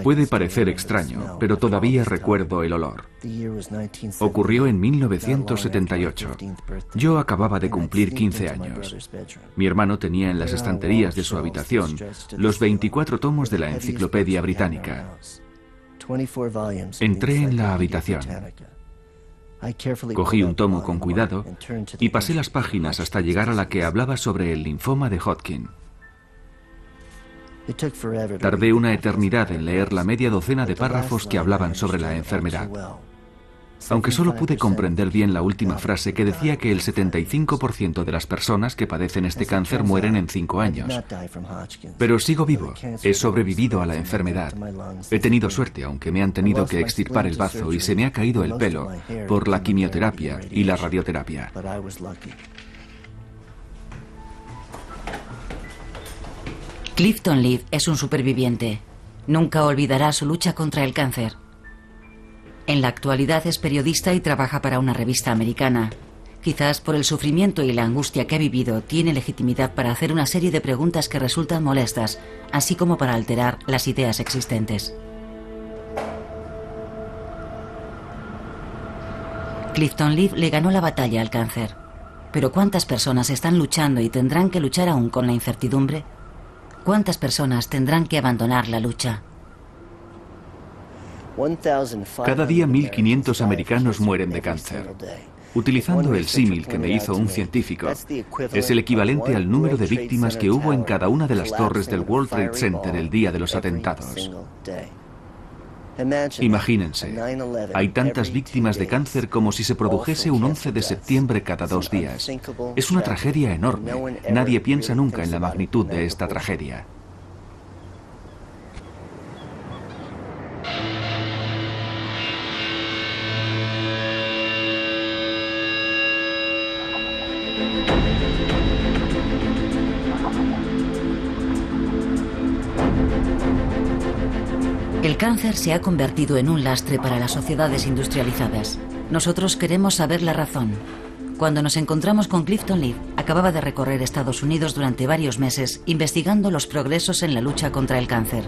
Puede parecer extraño, pero todavía recuerdo el olor. Ocurrió en 1978. Yo acababa de cumplir 15 años. Mi hermano tenía en las estanterías de su habitación los 24 tomos de la Enciclopedia Británica. Entré en la habitación. Cogí un tomo con cuidado y pasé las páginas hasta llegar a la que hablaba sobre el linfoma de Hodgkin. Tardé una eternidad en leer la media docena de párrafos que hablaban sobre la enfermedad. Aunque solo pude comprender bien la última frase que decía que el 75% de las personas que padecen este cáncer mueren en 5 años. Pero sigo vivo, he sobrevivido a la enfermedad. He tenido suerte, aunque me han tenido que extirpar el bazo y se me ha caído el pelo por la quimioterapia y la radioterapia. Clifton Leaf es un superviviente. Nunca olvidará su lucha contra el cáncer. En la actualidad es periodista y trabaja para una revista americana. Quizás por el sufrimiento y la angustia que ha vivido, tiene legitimidad para hacer una serie de preguntas que resultan molestas, así como para alterar las ideas existentes. Clifton Leaf le ganó la batalla al cáncer. Pero ¿cuántas personas están luchando y tendrán que luchar aún con la incertidumbre? ¿Cuántas personas tendrán que abandonar la lucha? Cada día 1.500 americanos mueren de cáncer. Utilizando el símil que me hizo un científico, es el equivalente al número de víctimas que hubo en cada una de las torres del World Trade Center el día de los atentados. Imagínense, hay tantas víctimas de cáncer como si se produjese un 11 de septiembre cada 2 días. Es una tragedia enorme. Nadie piensa nunca en la magnitud de esta tragedia. El cáncer se ha convertido en un lastre para las sociedades industrializadas. Nosotros queremos saber la razón. Cuando nos encontramos con Clifton Leaf, acababa de recorrer Estados Unidos durante varios meses investigando los progresos en la lucha contra el cáncer.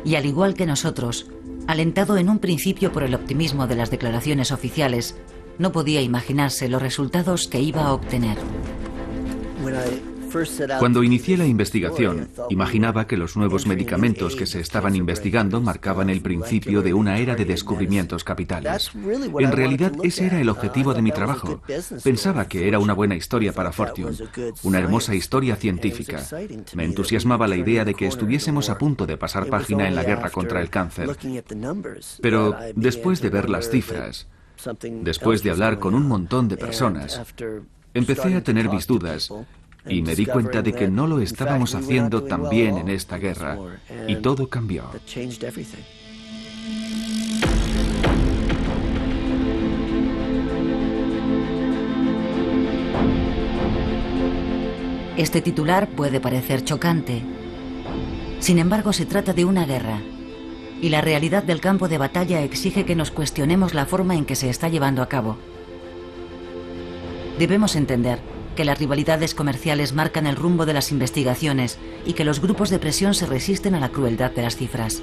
Y al igual que nosotros, alentado en un principio por el optimismo de las declaraciones oficiales, no podía imaginarse los resultados que iba a obtener. Cuando inicié la investigación, imaginaba que los nuevos medicamentos que se estaban investigando marcaban el principio de una era de descubrimientos capitales. En realidad, ese era el objetivo de mi trabajo. Pensaba que era una buena historia para Fortune, una hermosa historia científica. Me entusiasmaba la idea de que estuviésemos a punto de pasar página en la guerra contra el cáncer. Pero después de ver las cifras, después de hablar con un montón de personas, empecé a tener mis dudas. Y me di cuenta de que no lo estábamos haciendo tan bien en esta guerra, y todo cambió. Este titular puede parecer chocante. Sin embargo, se trata de una guerra, y la realidad del campo de batalla exige que nos cuestionemos la forma en que se está llevando a cabo. Debemos entender que las rivalidades comerciales marcan el rumbo de las investigaciones y que los grupos de presión se resisten a la crueldad de las cifras.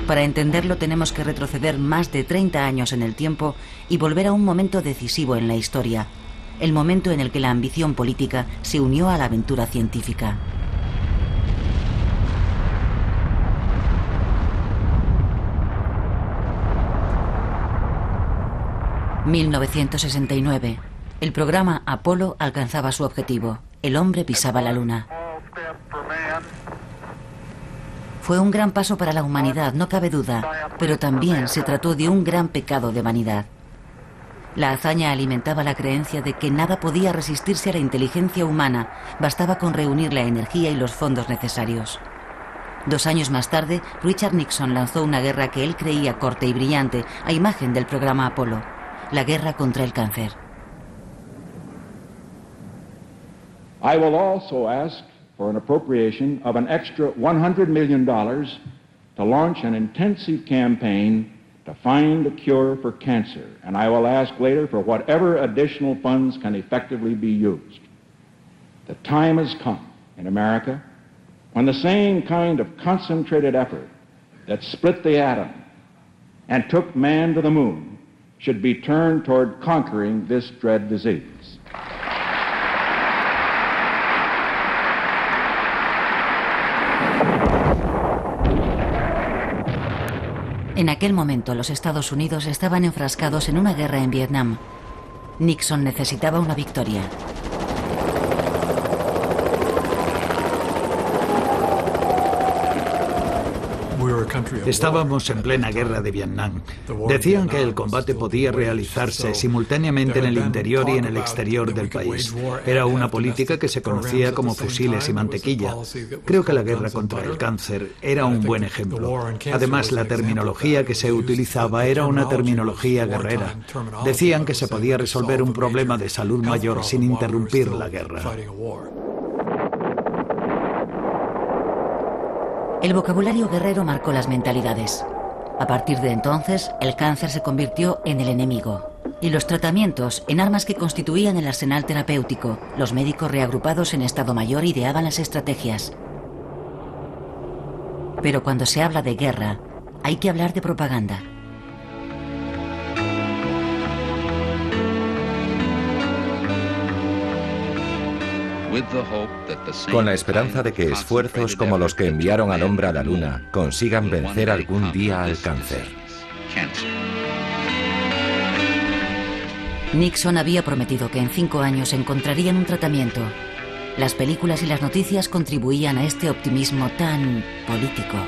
Para entenderlo tenemos que retroceder más de 30 años en el tiempo y volver a un momento decisivo en la historia, el momento en el que la ambición política se unió a la aventura científica. ...1969... El programa Apolo alcanzaba su objetivo. El hombre pisaba la luna. Fue un gran paso para la humanidad, no cabe duda, pero también se trató de un gran pecado de vanidad. La hazaña alimentaba la creencia de que nada podía resistirse a la inteligencia humana, bastaba con reunir la energía y los fondos necesarios. 2 años más tarde, Richard Nixon lanzó una guerra que él creía corta y brillante, a imagen del programa Apolo, la guerra contra el cáncer. I will also ask for an appropriation of an extra $100 million to launch an intensive campaign to find a cure for cancer, and I will ask later for whatever additional funds can effectively be used. The time has come in America, when the same kind of concentrated effort that split the atom and took man to the moon should be turned toward conquering this dread disease. En aquel momento, los Estados Unidos estaban enfrascados en una guerra en Vietnam. Nixon necesitaba una victoria. Estábamos en plena guerra de Vietnam. Decían que el combate podía realizarse simultáneamente en el interior y en el exterior del país. Era una política que se conocía como fusiles y mantequilla. Creo que la guerra contra el cáncer era un buen ejemplo. Además, la terminología que se utilizaba era una terminología guerrera. Decían que se podía resolver un problema de salud mayor sin interrumpir la guerra. El vocabulario guerrero marcó las mentalidades. A partir de entonces, el cáncer se convirtió en el enemigo. Y los tratamientos en armas que constituían el arsenal terapéutico. Los médicos reagrupados en Estado Mayor ideaban las estrategias. Pero cuando se habla de guerra, hay que hablar de propaganda. Con la esperanza de que esfuerzos como los que enviaron al hombre a la luna consigan vencer algún día al cáncer. Nixon había prometido que en 5 años encontrarían un tratamiento. Las películas y las noticias contribuían a este optimismo tan político.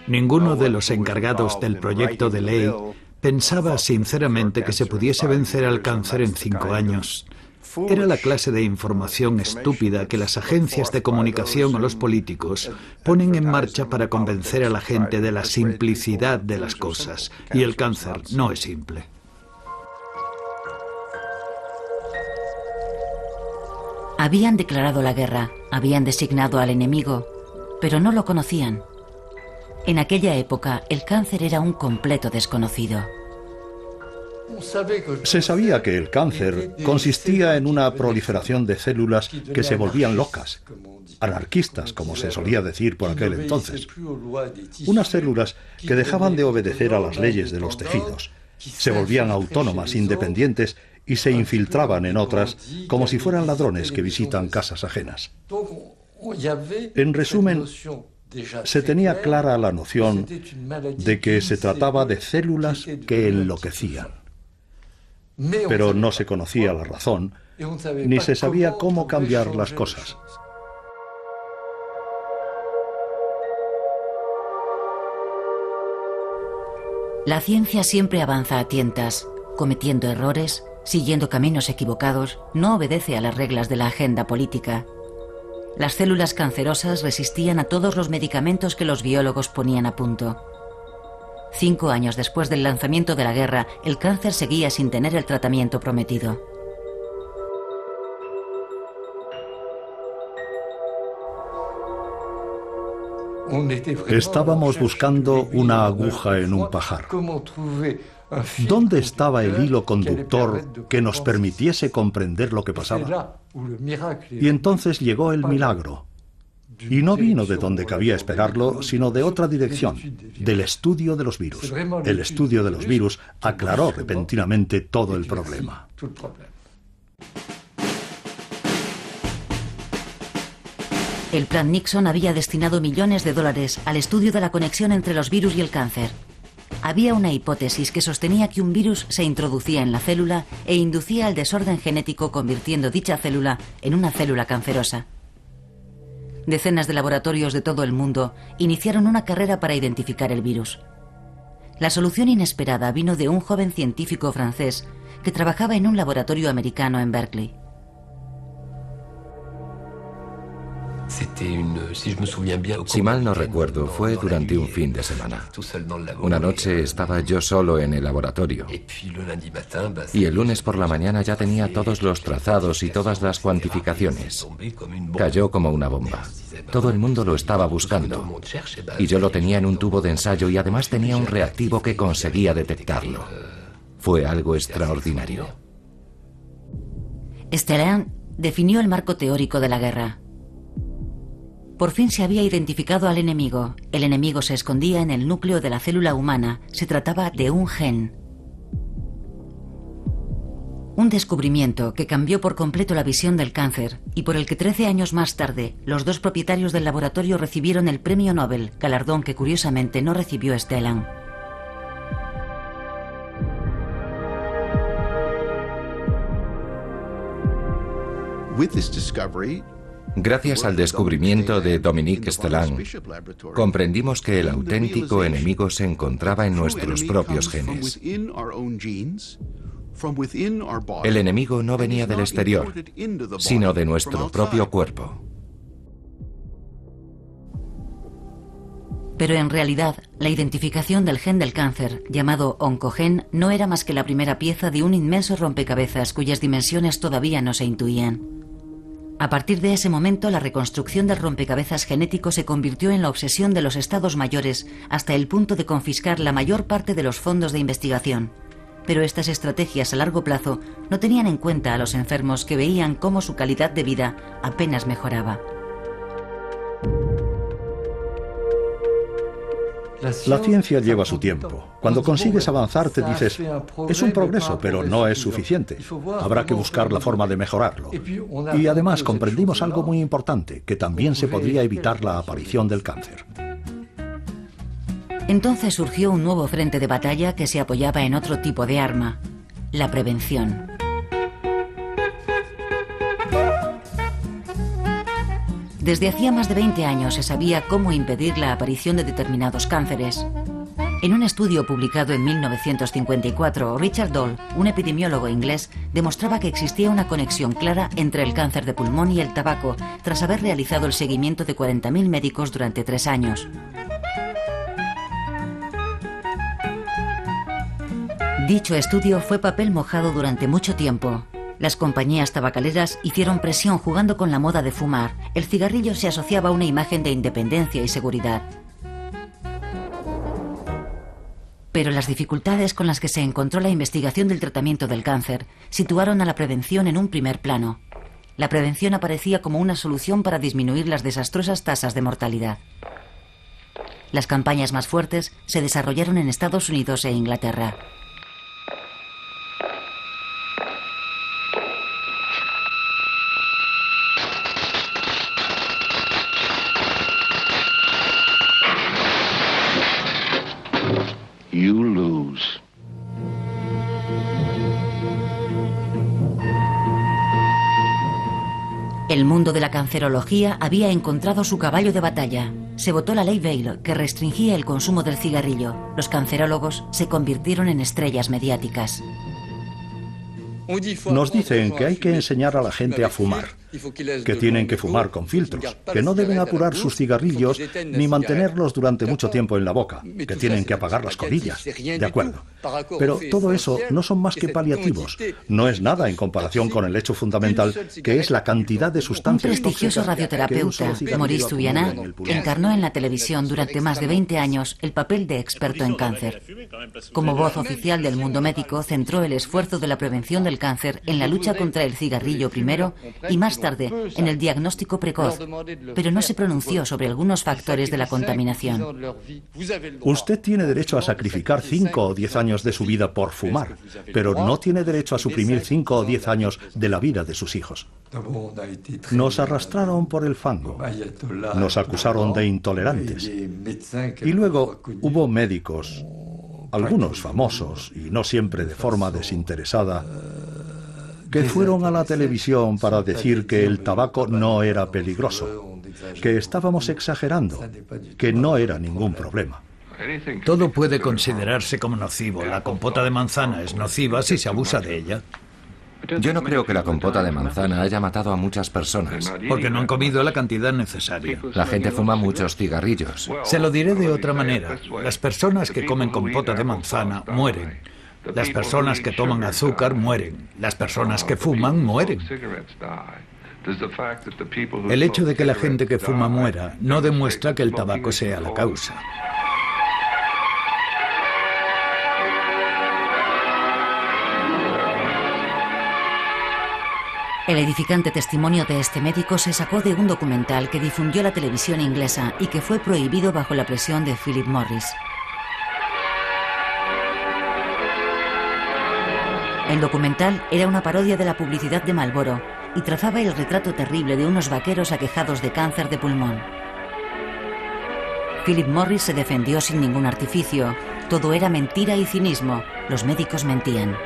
Ninguno de los encargados del proyecto de ley pensaba sinceramente que se pudiese vencer al cáncer en 5 años. Era la clase de información estúpida que las agencias de comunicación o los políticos ponen en marcha para convencer a la gente de la simplicidad de las cosas. Y el cáncer no es simple. Habían declarado la guerra, habían designado al enemigo, pero no lo conocían. En aquella época, el cáncer era un completo desconocido. Se sabía que el cáncer consistía en una proliferación de células que se volvían locas, anarquistas, como se solía decir por aquel entonces. Unas células que dejaban de obedecer a las leyes de los tejidos, se volvían autónomas, independientes y se infiltraban en otras como si fueran ladrones que visitan casas ajenas. En resumen, se tenía clara la noción de que se trataba de células que enloquecían. Pero no se conocía la razón, ni se sabía cómo cambiar las cosas. La ciencia siempre avanza a tientas, cometiendo errores, siguiendo caminos equivocados, no obedece a las reglas de la agenda política. Las células cancerosas resistían a todos los medicamentos que los biólogos ponían a punto. 5 años después del lanzamiento de la guerra, el cáncer seguía sin tener el tratamiento prometido. Estábamos buscando una aguja en un pajar. ¿Dónde estaba el hilo conductor que nos permitiese comprender lo que pasaba? Y entonces llegó el milagro. Y no vino de donde cabía esperarlo, sino de otra dirección, del estudio de los virus. El estudio de los virus aclaró repentinamente todo el problema. El plan Nixon había destinado millones de dólares al estudio de la conexión entre los virus y el cáncer. Había una hipótesis que sostenía que un virus se introducía en la célula e inducía el desorden genético, convirtiendo dicha célula en una célula cancerosa. Decenas de laboratorios de todo el mundo iniciaron una carrera para identificar el virus. La solución inesperada vino de un joven científico francés que trabajaba en un laboratorio americano en Berkeley. Si mal no recuerdo, fue durante un fin de semana. Una noche estaba yo solo en el laboratorio. Y el lunes por la mañana ya tenía todos los trazados y todas las cuantificaciones. Cayó como una bomba. Todo el mundo lo estaba buscando. Y yo lo tenía en un tubo de ensayo y además tenía un reactivo que conseguía detectarlo. fue algo extraordinario. Stellan definió el marco teórico de la guerra. Por fin se había identificado al enemigo. El enemigo se escondía en el núcleo de la célula humana. Se trataba de un gen. Un descubrimiento que cambió por completo la visión del cáncer y por el que 13 años más tarde los dos propietarios del laboratorio recibieron el premio Nobel, galardón que curiosamente no recibió Stellan. Gracias al descubrimiento de Dominique Stellan, comprendimos que el auténtico enemigo se encontraba en nuestros propios genes. El enemigo no venía del exterior, sino de nuestro propio cuerpo. Pero en realidad, la identificación del gen del cáncer, llamado oncogen, no era más que la primera pieza de un inmenso rompecabezas cuyas dimensiones todavía no se intuían. A partir de ese momento, la reconstrucción del rompecabezas genético se convirtió en la obsesión de los estados mayores hasta el punto de confiscar la mayor parte de los fondos de investigación. Pero estas estrategias a largo plazo no tenían en cuenta a los enfermos que veían cómo su calidad de vida apenas mejoraba. La ciencia lleva su tiempo. Cuando consigues avanzar te dices, es un progreso, pero no es suficiente. Habrá que buscar la forma de mejorarlo. Y además comprendimos algo muy importante, que también se podría evitar la aparición del cáncer. Entonces surgió un nuevo frente de batalla que se apoyaba en otro tipo de arma, la prevención. Desde hacía más de 20 años se sabía cómo impedir la aparición de determinados cánceres. En un estudio publicado en 1954, Richard Doll, un epidemiólogo inglés, demostraba que existía una conexión clara entre el cáncer de pulmón y el tabaco, tras haber realizado el seguimiento de 40.000 médicos durante 3 años. Dicho estudio fue papel mojado durante mucho tiempo. Las compañías tabacaleras hicieron presión jugando con la moda de fumar. El cigarrillo se asociaba a una imagen de independencia y seguridad. Pero las dificultades con las que se encontró la investigación del tratamiento del cáncer situaron a la prevención en un primer plano. La prevención aparecía como una solución para disminuir las desastrosas tasas de mortalidad. Las campañas más fuertes se desarrollaron en Estados Unidos e Inglaterra. You lose. El mundo de la cancerología había encontrado su caballo de batalla. Se votó la ley Vail, que restringía el consumo del cigarrillo. Los cancerólogos se convirtieron en estrellas mediáticas. Nos dicen que hay que enseñar a la gente a fumar, que tienen que fumar con filtros, que no deben apurar sus cigarrillos ni mantenerlos durante mucho tiempo en la boca, que tienen que apagar las colillas. De acuerdo. Pero todo eso no son más que paliativos. No es nada en comparación con el hecho fundamental, que es la cantidad de sustancias Un prestigioso radioterapeuta, Maurice Tuyaná, encarnó en la televisión durante más de 20 años el papel de experto en cáncer. Como voz oficial del mundo médico, centró el esfuerzo de la prevención del cáncer en la lucha contra el cigarrillo primero y más tarde en el diagnóstico precoz, pero no se pronunció sobre algunos factores de la contaminación. Usted tiene derecho a sacrificar 5 o 10 años de su vida por fumar, pero no tiene derecho a suprimir 5 o 10 años de la vida de sus hijos. Nos arrastraron por el fango, nos acusaron de intolerantes, y luego hubo médicos, algunos famosos y no siempre de forma desinteresada, que fueron a la televisión para decir que el tabaco no era peligroso, que estábamos exagerando, que no era ningún problema. Todo puede considerarse como nocivo. La compota de manzana es nociva si se abusa de ella. Yo no creo que la compota de manzana haya matado a muchas personas. Porque no han comido la cantidad necesaria. La gente fuma muchos cigarrillos. Se lo diré de otra manera. Las personas que comen compota de manzana mueren. Las personas que toman azúcar mueren. Las personas que fuman mueren. El hecho de que la gente que fuma muera no demuestra que el tabaco sea la causa. El edificante testimonio de este médico se sacó de un documental que difundió la televisión inglesa y que fue prohibido bajo la presión de Philip Morris. El documental era una parodia de la publicidad de Marlboro y trazaba el retrato terrible de unos vaqueros aquejados de cáncer de pulmón. Philip Morris se defendió sin ningún artificio. Todo era mentira y cinismo. Los médicos mentían.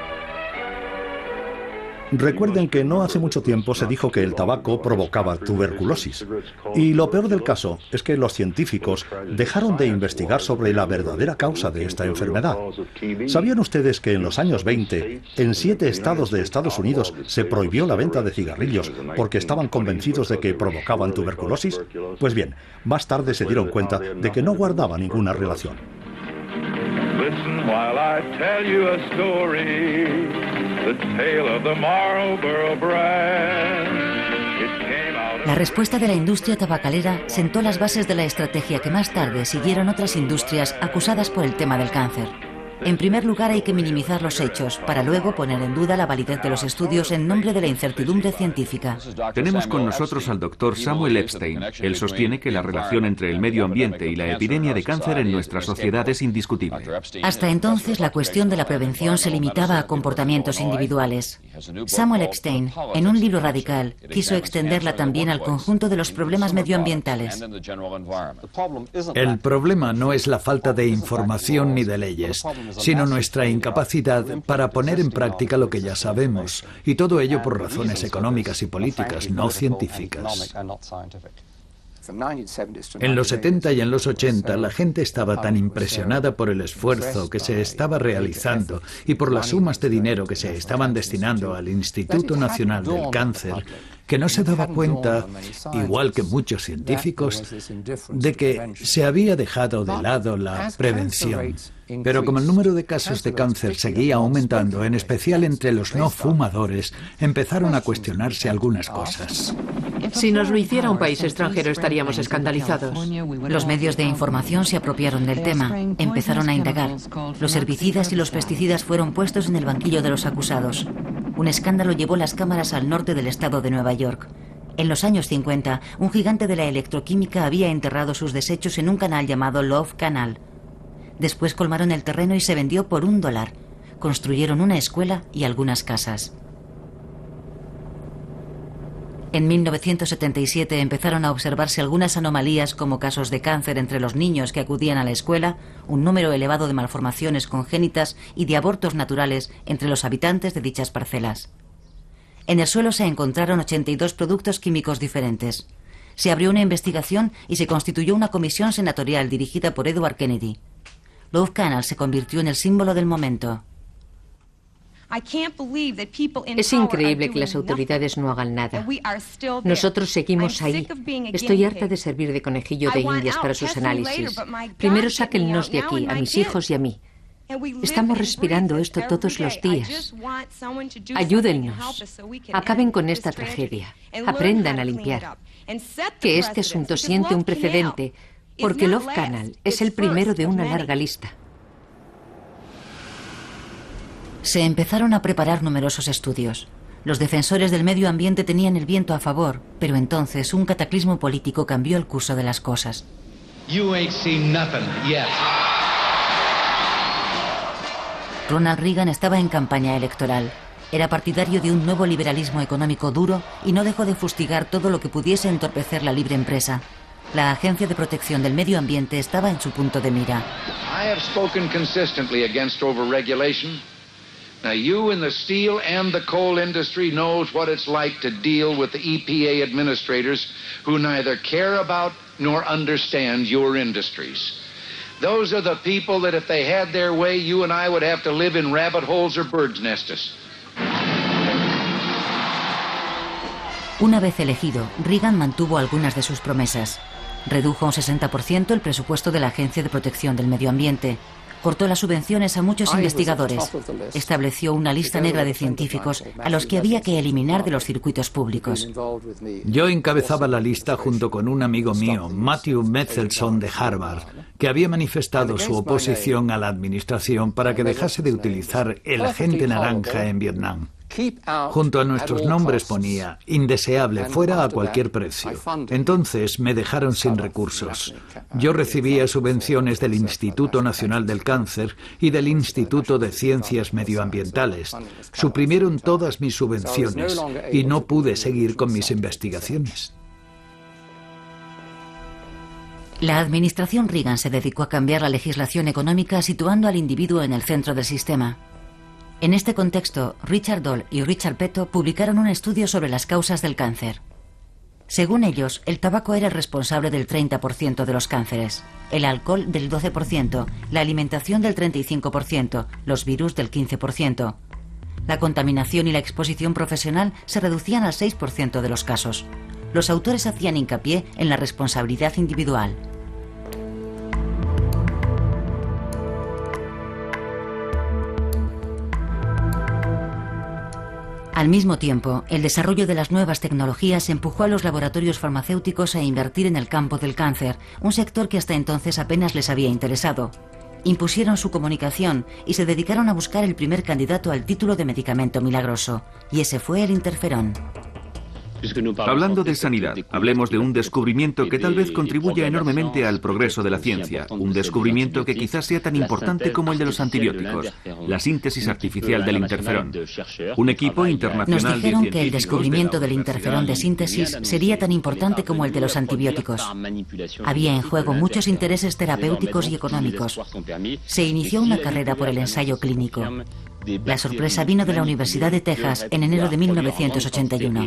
Recuerden que no hace mucho tiempo se dijo que el tabaco provocaba tuberculosis. Y lo peor del caso es que los científicos dejaron de investigar sobre la verdadera causa de esta enfermedad. ¿Sabían ustedes que en los años 20, en 7 estados de Estados Unidos se prohibió la venta de cigarrillos porque estaban convencidos de que provocaban tuberculosis? Pues bien, más tarde se dieron cuenta de que no guardaba ninguna relación. Listen while I tell you a story, the tale of the Marlboro brand. La respuesta de la industria tabacalera sentó las bases de la estrategia que más tarde siguieron otras industrias acusadas por el tema del cáncer. En primer lugar, hay que minimizar los hechos, para luego poner en duda la validez de los estudios en nombre de la incertidumbre científica. Tenemos con nosotros al doctor Samuel Epstein. Él sostiene que la relación entre el medio ambiente y la epidemia de cáncer en nuestra sociedad es indiscutible. Hasta entonces, la cuestión de la prevención se limitaba a comportamientos individuales. Samuel Epstein, en un libro radical, quiso extenderla también al conjunto de los problemas medioambientales. El problema no es la falta de información ni de leyes, sino nuestra incapacidad para poner en práctica lo que ya sabemos, y todo ello por razones económicas y políticas, no científicas. En los 70 y en los 80 la gente estaba tan impresionada por el esfuerzo que se estaba realizando y por las sumas de dinero que se estaban destinando al Instituto Nacional del Cáncer, que no se daba cuenta, igual que muchos científicos, de que se había dejado de lado la prevención. Pero como el número de casos de cáncer seguía aumentando, en especial entre los no fumadores, empezaron a cuestionarse algunas cosas. Si nos lo hiciera un país extranjero estaríamos escandalizados. Los medios de información se apropiaron del tema, empezaron a indagar. Los herbicidas y los pesticidas fueron puestos en el banquillo de los acusados. Un escándalo llevó las cámaras al norte del estado de Nueva York. En los años 50, un gigante de la electroquímica había enterrado sus desechos en un canal llamado Love Canal. Después colmaron el terreno y se vendió por $1. Construyeron una escuela y algunas casas. En 1977 empezaron a observarse algunas anomalías como casos de cáncer entre los niños que acudían a la escuela, un número elevado de malformaciones congénitas y de abortos naturales entre los habitantes de dichas parcelas. En el suelo se encontraron 82 productos químicos diferentes. Se abrió una investigación y se constituyó una comisión senatorial dirigida por Edward Kennedy. Love Canal se convirtió en el símbolo del momento. Es increíble que las autoridades no hagan nada. Nosotros seguimos ahí. Estoy harta de servir de conejillo de indias para sus análisis. Primero sáquennos de aquí, a mis hijos y a mí. Estamos respirando esto todos los días. Ayúdennos. Acaben con esta tragedia. Aprendan a limpiar. Que este asunto siente un precedente, porque Love Canal es el primero de una larga lista. Se empezaron a preparar numerosos estudios. Los defensores del medio ambiente tenían el viento a favor, pero entonces un cataclismo político cambió el curso de las cosas. Ronald Reagan estaba en campaña electoral. Era partidario de un nuevo liberalismo económico duro y no dejó de fustigar todo lo que pudiese entorpecer la libre empresa. La Agencia de Protección del Medio Ambiente estaba en su punto de mira. I have spoken consistently against overregulation. Now you in the steel and the coal industry knows what it's like to deal with the EPA administrators who neither care about nor understand your industries. Those are the people that if they had their way, you and I would have to live in rabbit holes or birds' nests. Una vez elegido, Reagan mantuvo algunas de sus promesas. Redujo un 60% el presupuesto de la Agencia de Protección del Medio Ambiente. Cortó las subvenciones a muchos investigadores. Estableció una lista negra de científicos a los que había que eliminar de los circuitos públicos. Yo encabezaba la lista junto con un amigo mío, Matthew Metzelson de Harvard, que había manifestado su oposición a la administración para que dejase de utilizar el agente naranja en Vietnam. Junto a nuestros nombres ponía indeseable, fuera a cualquier precio. Entonces me dejaron sin recursos. Yo recibía subvenciones del Instituto Nacional del Cáncer y del Instituto de Ciencias Medioambientales. Suprimieron todas mis subvenciones y no pude seguir con mis investigaciones. La administración Reagan se dedicó a cambiar la legislación económica situando al individuo en el centro del sistema. En este contexto, Richard Doll y Richard Peto publicaron un estudio sobre las causas del cáncer. Según ellos, el tabaco era el responsable del 30% de los cánceres, el alcohol del 12%, la alimentación del 35%, los virus del 15%. La contaminación y la exposición profesional se reducían al 6% de los casos. Los autores hacían hincapié en la responsabilidad individual. Al mismo tiempo, el desarrollo de las nuevas tecnologías empujó a los laboratorios farmacéuticos a invertir en el campo del cáncer, un sector que hasta entonces apenas les había interesado. Impusieron su comunicación y se dedicaron a buscar el primer candidato al título de medicamento milagroso, y ese fue el interferón. Hablando de sanidad, hablemos de un descubrimiento que tal vez contribuya enormemente al progreso de la ciencia, un descubrimiento que quizás sea tan importante como el de los antibióticos, la síntesis artificial del interferón. Un equipo internacional Nos dijeron que el descubrimiento del interferón de síntesis sería tan importante como el de los antibióticos. Había en juego muchos intereses terapéuticos y económicos. Se inició una carrera por el ensayo clínico. La sorpresa vino de la Universidad de Texas en enero de 1981.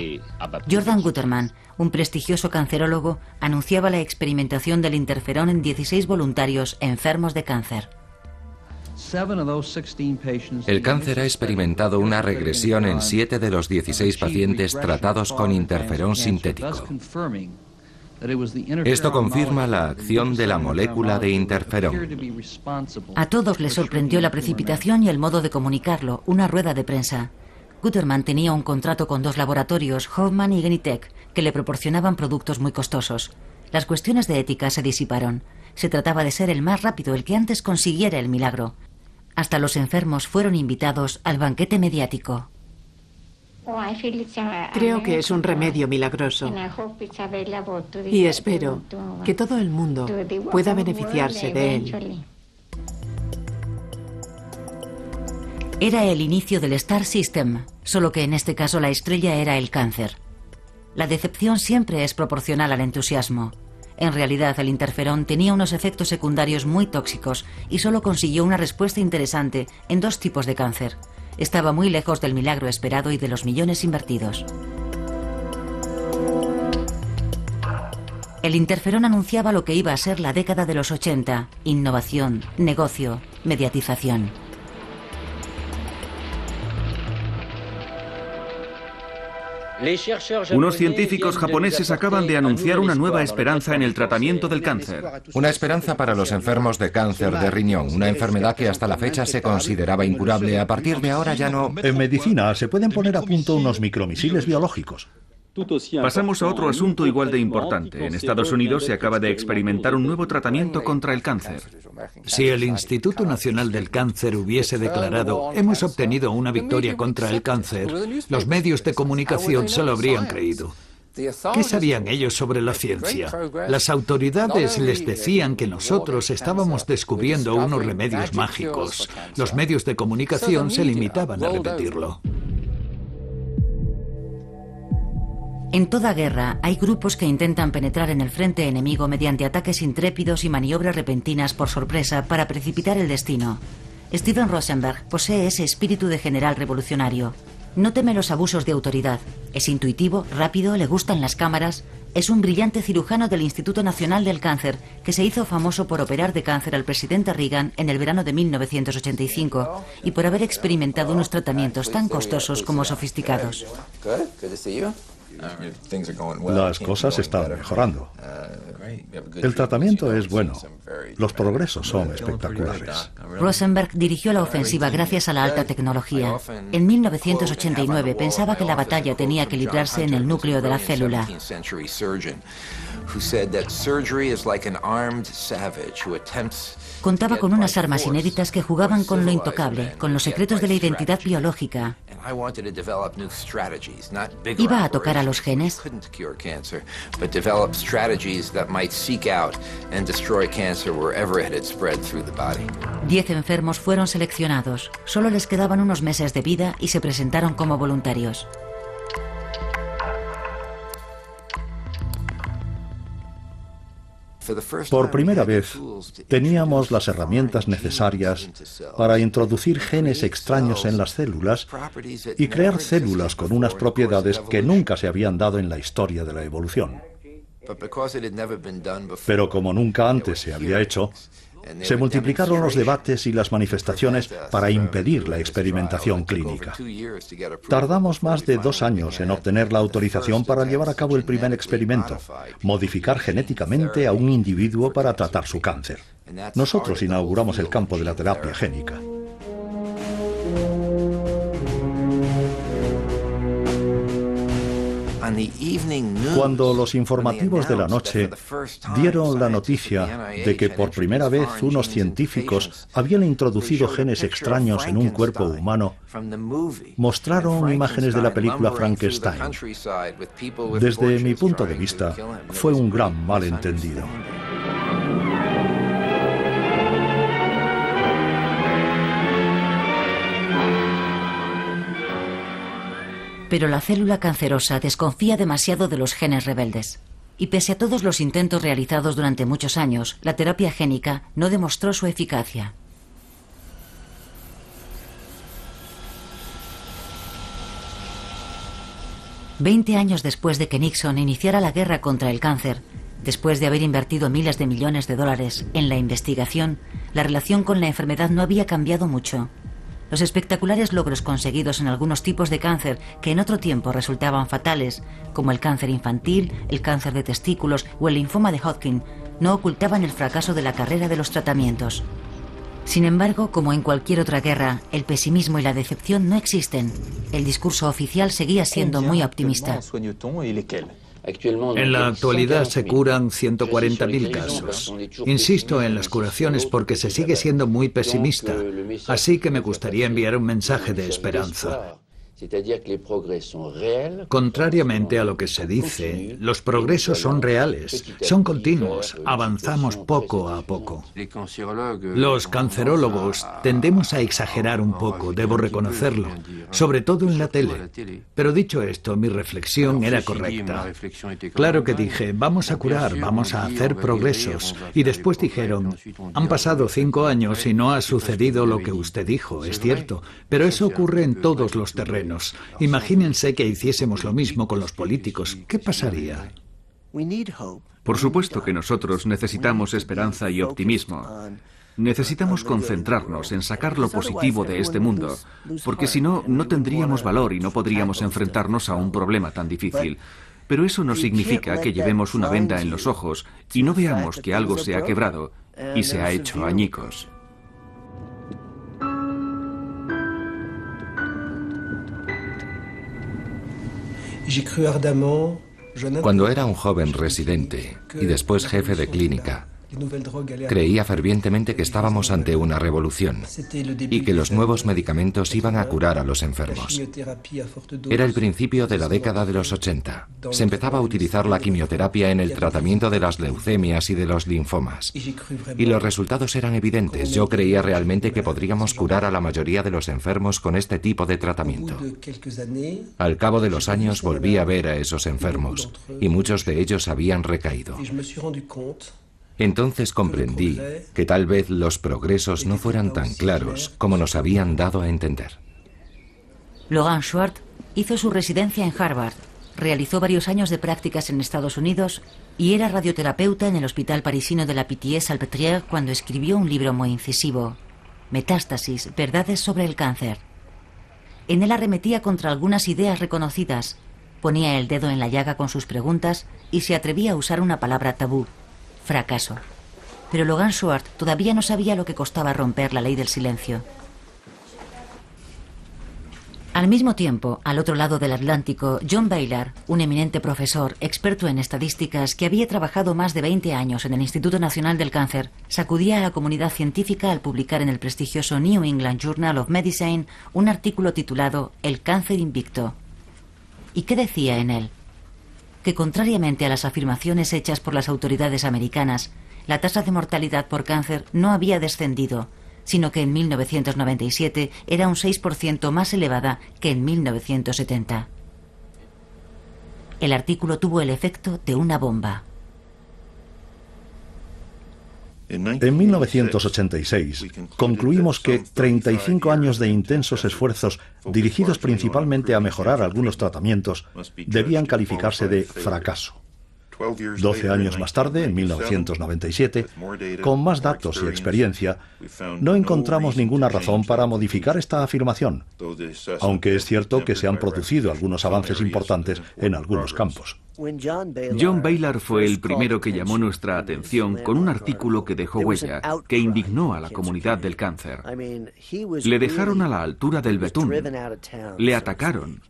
Jordan Guterman, un prestigioso cancerólogo, anunciaba la experimentación del interferón en 16 voluntarios enfermos de cáncer. El cáncer ha experimentado una regresión en 7 de los 16 pacientes tratados con interferón sintético. Esto confirma la acción de la molécula de interferón. A todos les sorprendió la precipitación y el modo de comunicarlo, una rueda de prensa. Guterman tenía un contrato con 2 laboratorios, Hoffman y Genitech, que le proporcionaban productos muy costosos. Las cuestiones de ética se disiparon. Se trataba de ser el más rápido, el que antes consiguiera el milagro. Hasta los enfermos fueron invitados al banquete mediático. Creo que es un remedio milagroso y espero que todo el mundo pueda beneficiarse de él. Era el inicio del Star System, solo que en este caso la estrella era el cáncer. La decepción siempre es proporcional al entusiasmo. En realidad, el interferón tenía unos efectos secundarios muy tóxicos y solo consiguió una respuesta interesante en 2 tipos de cáncer. Estaba muy lejos del milagro esperado y de los millones invertidos. El interferón anunciaba lo que iba a ser la década de los 80: innovación, negocio, mediatización. Unos científicos japoneses acaban de anunciar una nueva esperanza en el tratamiento del cáncer. Una esperanza para los enfermos de cáncer de riñón, una enfermedad que hasta la fecha se consideraba incurable. A partir de ahora ya no... En medicina se pueden poner a punto unos micromisiles biológicos. Pasamos a otro asunto igual de importante. En Estados Unidos se acaba de experimentar un nuevo tratamiento contra el cáncer. Si el Instituto Nacional del Cáncer hubiese declarado «hemos obtenido una victoria contra el cáncer», los medios de comunicación se lo habrían creído. ¿Qué sabían ellos sobre la ciencia? Las autoridades les decían que nosotros estábamos descubriendo unos remedios mágicos. Los medios de comunicación se limitaban a repetirlo. En toda guerra hay grupos que intentan penetrar en el frente enemigo mediante ataques intrépidos y maniobras repentinas por sorpresa para precipitar el destino. Steven Rosenberg posee ese espíritu de general revolucionario. No teme los abusos de autoridad. Es intuitivo, rápido, le gustan las cámaras. Es un brillante cirujano del Instituto Nacional del Cáncer que se hizo famoso por operar de cáncer al presidente Reagan en el verano de 1985 y por haber experimentado unos tratamientos tan costosos como sofisticados. Las cosas están mejorando. El tratamiento es bueno. Los progresos son espectaculares. Rosenberg dirigió la ofensiva gracias a la alta tecnología. En 1989 pensaba que la batalla tenía que librarse en el núcleo de la célula. Contaba con unas armas inéditas que jugaban con lo intocable, con los secretos de la identidad biológica. ¿Iba a tocar a los genes? 10 enfermos fueron seleccionados. Solo les quedaban unos meses de vida y se presentaron como voluntarios. Por primera vez, teníamos las herramientas necesarias para introducir genes extraños en las células y crear células con unas propiedades que nunca se habían dado en la historia de la evolución. Pero como nunca antes se había hecho, se multiplicaron los debates y las manifestaciones para impedir la experimentación clínica. Tardamos más de 2 años en obtener la autorización para llevar a cabo el primer experimento, modificar genéticamente a un individuo para tratar su cáncer. Nosotros inauguramos el campo de la terapia génica. Cuando los informativos de la noche dieron la noticia de que por primera vez unos científicos habían introducido genes extraños en un cuerpo humano, mostraron imágenes de la película Frankenstein. Desde mi punto de vista, fue un gran malentendido. Pero la célula cancerosa desconfía demasiado de los genes rebeldes. Y pese a todos los intentos realizados durante muchos años, la terapia génica no demostró su eficacia. «20 años después de que Nixon iniciara la guerra contra el cáncer, después de haber invertido miles de millones de dólares en la investigación, la relación con la enfermedad no había cambiado mucho. Los espectaculares logros conseguidos en algunos tipos de cáncer que en otro tiempo resultaban fatales, como el cáncer infantil, el cáncer de testículos o el linfoma de Hodgkin, no ocultaban el fracaso de la carrera de los tratamientos. Sin embargo, como en cualquier otra guerra, el pesimismo y la decepción no existen. El discurso oficial seguía siendo muy optimista. En la actualidad se curan 140.000 casos. Insisto en las curaciones porque se sigue siendo muy pesimista, así que me gustaría enviar un mensaje de esperanza. Contrariamente a lo que se dice, los progresos son reales, son continuos, avanzamos poco a poco. Los cancerólogos tendemos a exagerar un poco, debo reconocerlo, sobre todo en la tele. Pero dicho esto, mi reflexión era correcta. Claro que dije, vamos a curar, vamos a hacer progresos. Y después dijeron, han pasado 5 años y no ha sucedido lo que usted dijo, es cierto, pero eso ocurre en todos los terrenos. Imagínense que hiciésemos lo mismo con los políticos. ¿Qué pasaría? Por supuesto que nosotros necesitamos esperanza y optimismo. Necesitamos concentrarnos en sacar lo positivo de este mundo, porque si no, no tendríamos valor y no podríamos enfrentarnos a un problema tan difícil. Pero eso no significa que llevemos una venda en los ojos y no veamos que algo se ha quebrado y se ha hecho añicos. Cuando era un joven residente y después jefe de clínica, creía fervientemente que estábamos ante una revolución y que los nuevos medicamentos iban a curar a los enfermos. Era el principio de la década de los 80. Se empezaba a utilizar la quimioterapia en el tratamiento de las leucemias y de los linfomas. Y los resultados eran evidentes. Yo creía realmente que podríamos curar a la mayoría de los enfermos con este tipo de tratamiento. Al cabo de los años volví a ver a esos enfermos y muchos de ellos habían recaído. Entonces comprendí que tal vez los progresos no fueran tan claros como nos habían dado a entender. Logan Schwartz hizo su residencia en Harvard, realizó varios años de prácticas en Estados Unidos y era radioterapeuta en el hospital parisino de la Pitié-Salpêtrière cuando escribió un libro muy incisivo, Metástasis, verdades sobre el cáncer. En él arremetía contra algunas ideas reconocidas, ponía el dedo en la llaga con sus preguntas y se atrevía a usar una palabra tabú: fracaso. Pero Logan Schwartz todavía no sabía lo que costaba romper la ley del silencio. Al mismo tiempo, al otro lado del Atlántico, John Baylor, un eminente profesor, experto en estadísticas que había trabajado más de 20 años en el Instituto Nacional del Cáncer, sacudía a la comunidad científica al publicar en el prestigioso New England Journal of Medicine un artículo titulado El cáncer invicto. ¿Y qué decía en él? Que contrariamente a las afirmaciones hechas por las autoridades americanas, la tasa de mortalidad por cáncer no había descendido, sino que en 1997 era un 6% más elevada que en 1970. El artículo tuvo el efecto de una bomba. En 1986 concluimos que 35 años de intensos esfuerzos dirigidos principalmente a mejorar algunos tratamientos debían calificarse de fracaso. 12 años más tarde, en 1997, con más datos y experiencia, no encontramos ninguna razón para modificar esta afirmación, aunque es cierto que se han producido algunos avances importantes en algunos campos. John Baylor fue el primero que llamó nuestra atención con un artículo que dejó huella, que indignó a la comunidad del cáncer. Le dejaron a la altura del betún, le atacaron,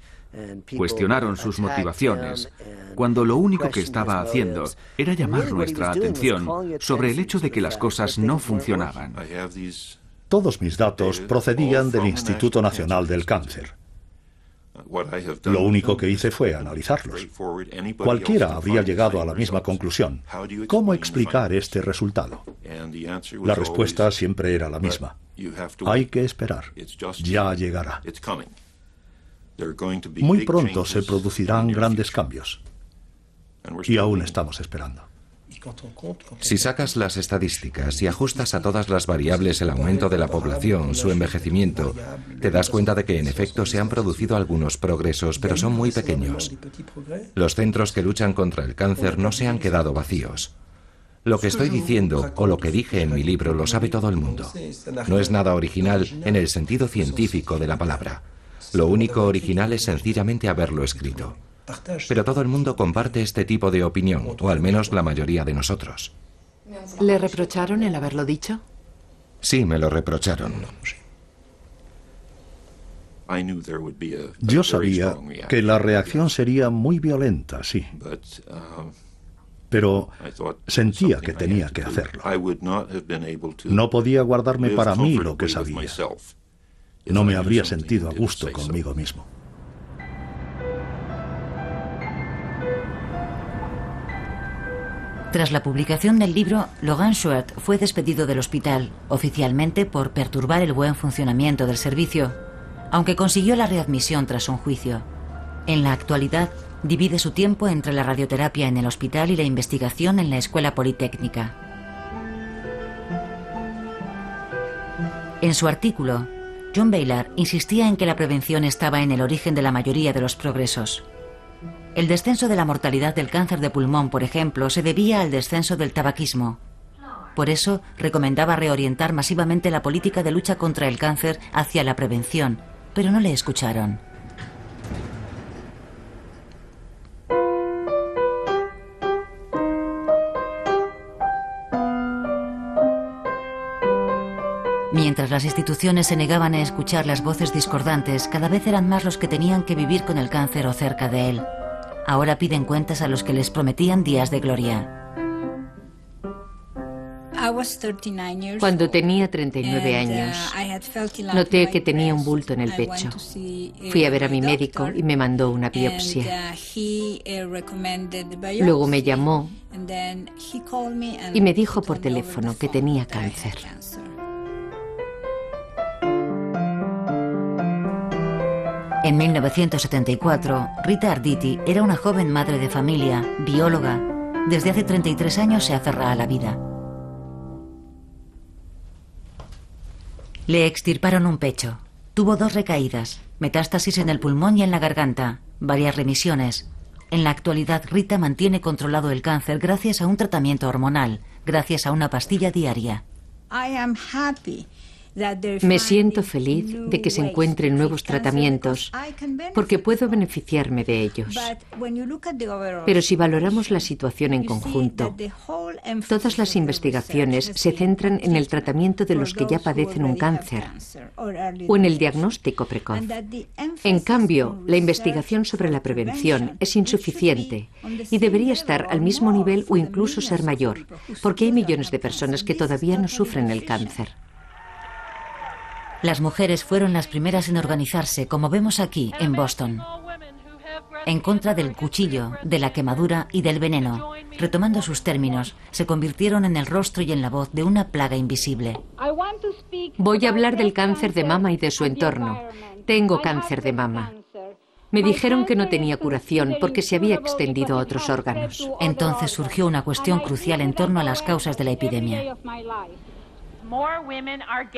cuestionaron sus motivaciones, cuando lo único que estaba haciendo era llamar nuestra atención sobre el hecho de que las cosas no funcionaban. Todos mis datos procedían del Instituto Nacional del Cáncer. Lo único que hice fue analizarlos. Cualquiera habría llegado a la misma conclusión. ¿Cómo explicar este resultado? La respuesta siempre era la misma. Hay que esperar. Ya llegará. Muy pronto se producirán grandes cambios. Y aún estamos esperando. Si sacas las estadísticas y ajustas a todas las variables el aumento de la población, su envejecimiento, te das cuenta de que en efecto se han producido algunos progresos, pero son muy pequeños. Los centros que luchan contra el cáncer no se han quedado vacíos. Lo que estoy diciendo, o lo que dije en mi libro, lo sabe todo el mundo. No es nada original en el sentido científico de la palabra. Lo único original es sencillamente haberlo escrito. Pero todo el mundo comparte este tipo de opinión, o al menos la mayoría de nosotros. ¿Le reprocharon el haberlo dicho? Sí, me lo reprocharon. Yo sabía que la reacción sería muy violenta, sí. Pero sentía que tenía que hacerlo. No podía guardarme para mí lo que sabía. No me habría sentido a gusto conmigo mismo. Tras la publicación del libro, Logan Schwartz fue despedido del hospital, oficialmente por perturbar el buen funcionamiento del servicio, aunque consiguió la readmisión tras un juicio. En la actualidad, divide su tiempo entre la radioterapia en el hospital y la investigación en la Escuela Politécnica. En su artículo, John Baylor insistía en que la prevención estaba en el origen de la mayoría de los progresos. El descenso de la mortalidad del cáncer de pulmón, por ejemplo, se debía al descenso del tabaquismo. Por eso, recomendaba reorientar masivamente la política de lucha contra el cáncer hacia la prevención, pero no le escucharon. Mientras las instituciones se negaban a escuchar las voces discordantes, cada vez eran más los que tenían que vivir con el cáncer o cerca de él. Ahora piden cuentas a los que les prometían días de gloria. Cuando tenía 39 años, noté que tenía un bulto en el pecho. Fui a ver a mi médico y me mandó una biopsia. Luego me llamó y me dijo por teléfono que tenía cáncer. En 1974, Rita Arditi era una joven madre de familia, bióloga. Desde hace 33 años se aferra a la vida. Le extirparon un pecho. Tuvo 2 recaídas, metástasis en el pulmón y en la garganta, varias remisiones. En la actualidad, Rita mantiene controlado el cáncer gracias a un tratamiento hormonal, gracias a una pastilla diaria. Me siento feliz de que se encuentren nuevos tratamientos porque puedo beneficiarme de ellos. Pero si valoramos la situación en conjunto, todas las investigaciones se centran en el tratamiento de los que ya padecen un cáncer o en el diagnóstico precoz. En cambio, la investigación sobre la prevención es insuficiente y debería estar al mismo nivel o incluso ser mayor, porque hay millones de personas que todavía no sufren el cáncer. Las mujeres fueron las primeras en organizarse, como vemos aquí, en Boston, en contra del cuchillo, de la quemadura y del veneno. Retomando sus términos, se convirtieron en el rostro y en la voz de una plaga invisible. Voy a hablar del cáncer de mama y de su entorno. Tengo cáncer de mama. Me dijeron que no tenía curación porque se había extendido a otros órganos. Entonces surgió una cuestión crucial en torno a las causas de la epidemia.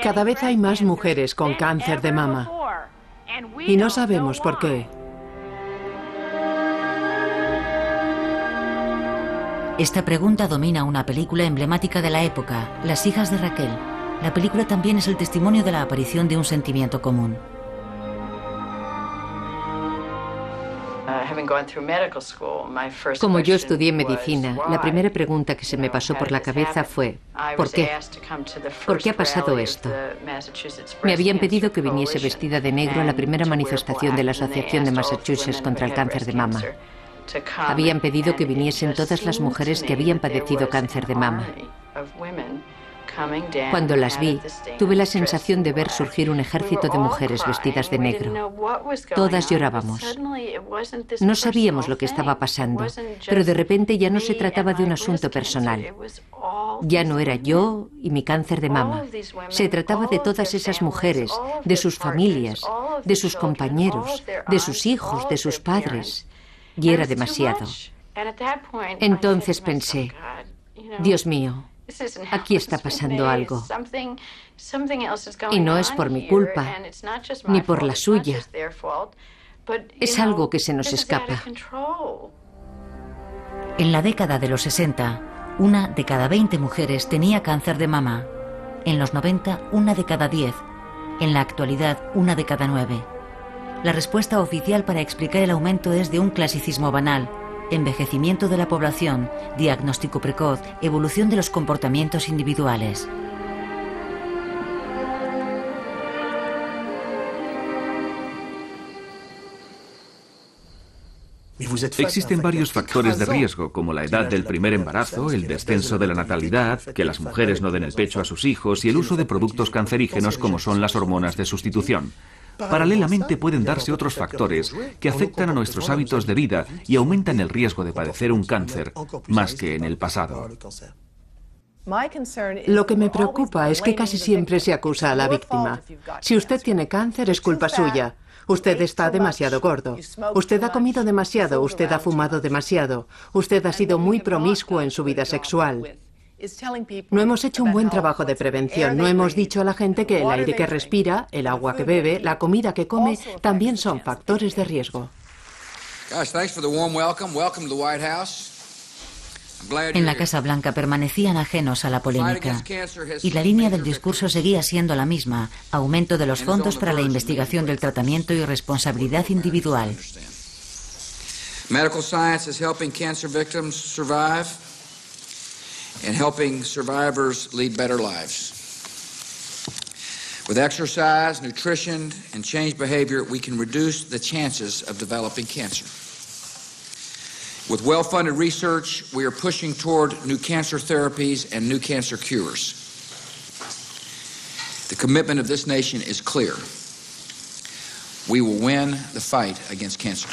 Cada vez hay más mujeres con cáncer de mama y no sabemos por qué. Esta pregunta domina una película emblemática de la época, Las hijas de Raquel. La película también es el testimonio de la aparición de un sentimiento común. Como yo estudié medicina, la primera pregunta que se me pasó por la cabeza fue ¿por qué? ¿Por qué ha pasado esto? Me habían pedido que viniese vestida de negro a la primera manifestación de la Asociación de Massachusetts contra el cáncer de mama. Habían pedido que viniesen todas las mujeres que habían padecido cáncer de mama. Cuando las vi, tuve la sensación de ver surgir un ejército de mujeres vestidas de negro. Todas llorábamos. No sabíamos lo que estaba pasando, pero de repente ya no se trataba de un asunto personal. Ya no era yo y mi cáncer de mama. Se trataba de todas esas mujeres, de sus familias, de sus compañeros, de sus hijos, de sus padres. Y era demasiado. Entonces pensé, Dios mío, aquí está pasando algo. Y no es por mi culpa, ni por la suya. Es algo que se nos escapa. En la década de los 60, 1 de cada 20 mujeres tenía cáncer de mama. En los 90, 1 de cada 10. En la actualidad, 1 de cada 9. La respuesta oficial para explicar el aumento es de un clasicismo banal: envejecimiento de la población, diagnóstico precoz, evolución de los comportamientos individuales. Existen varios factores de riesgo, como la edad del primer embarazo, el descenso de la natalidad, que las mujeres no den el pecho a sus hijos y el uso de productos cancerígenos como son las hormonas de sustitución. Paralelamente pueden darse otros factores que afectan a nuestros hábitos de vida y aumentan el riesgo de padecer un cáncer más que en el pasado. Lo que me preocupa es que casi siempre se acusa a la víctima. Si usted tiene cáncer, es culpa suya. Usted está demasiado gordo. Usted ha comido demasiado. Usted ha fumado demasiado. Usted ha sido muy promiscuo en su vida sexual. No hemos hecho un buen trabajo de prevención. No hemos dicho a la gente que el aire que respira, el agua que bebe, la comida que come, también son factores de riesgo. En la Casa Blanca permanecían ajenos a la polémica y la línea del discurso seguía siendo la misma: aumento de los fondos para la investigación del tratamiento y responsabilidad individual. Medical science is helping cancer victims survive and helping survivors lead better lives. With exercise, nutrition, and changed behavior, we can reduce the chances of developing cancer. With well-funded research, we are pushing toward new cancer therapies and new cancer cures. The commitment of this nation is clear. We will win the fight against cancer.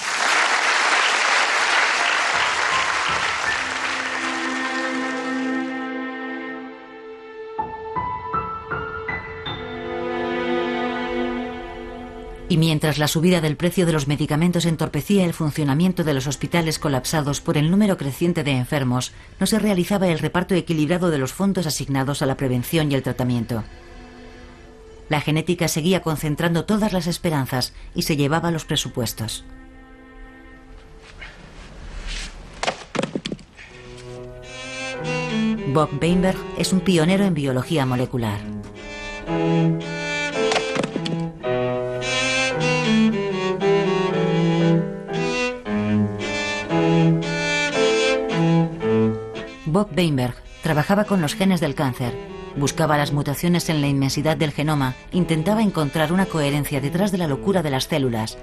Y mientras la subida del precio de los medicamentos entorpecía el funcionamiento de los hospitales colapsados por el número creciente de enfermos, no se realizaba el reparto equilibrado de los fondos asignados a la prevención y el tratamiento. La genética seguía concentrando todas las esperanzas y se llevaba los presupuestos. Bob Weinberg es un pionero en biología molecular. Bob Weinberg trabajaba con los genes del cáncer, buscaba las mutaciones en la inmensidad del genoma, intentaba encontrar una coherencia detrás de la locura de las células.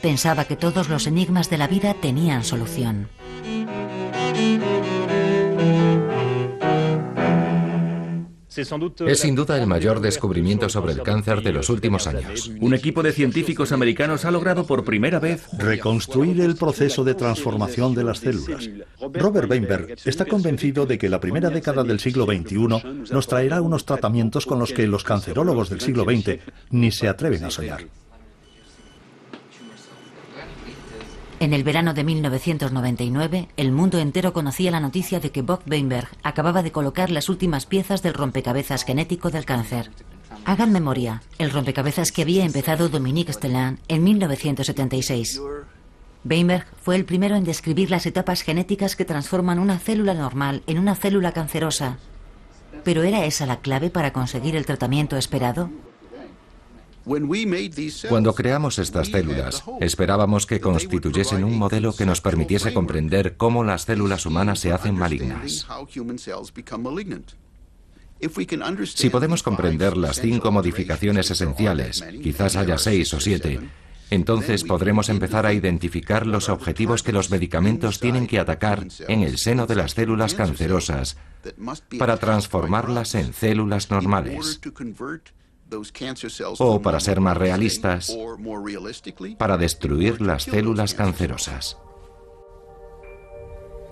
Pensaba que todos los enigmas de la vida tenían solución. Es sin duda el mayor descubrimiento sobre el cáncer de los últimos años. Un equipo de científicos americanos ha logrado por primera vez reconstruir el proceso de transformación de las células. Robert Weinberg está convencido de que la primera década del siglo XXI nos traerá unos tratamientos con los que los cancerólogos del siglo XX ni se atreven a soñar. En el verano de 1999, el mundo entero conocía la noticia de que Bob Weinberg acababa de colocar las últimas piezas del rompecabezas genético del cáncer. Hagan memoria, el rompecabezas que había empezado Dominique Stellan en 1976. Weinberg fue el primero en describir las etapas genéticas que transforman una célula normal en una célula cancerosa. ¿Pero era esa la clave para conseguir el tratamiento esperado? Cuando creamos estas células, esperábamos que constituyesen un modelo que nos permitiese comprender cómo las células humanas se hacen malignas. Si podemos comprender las 5 modificaciones esenciales, quizás haya 6 o 7, entonces podremos empezar a identificar los objetivos que los medicamentos tienen que atacar en el seno de las células cancerosas para transformarlas en células normales. O, para ser más realistas, para destruir las células cancerosas.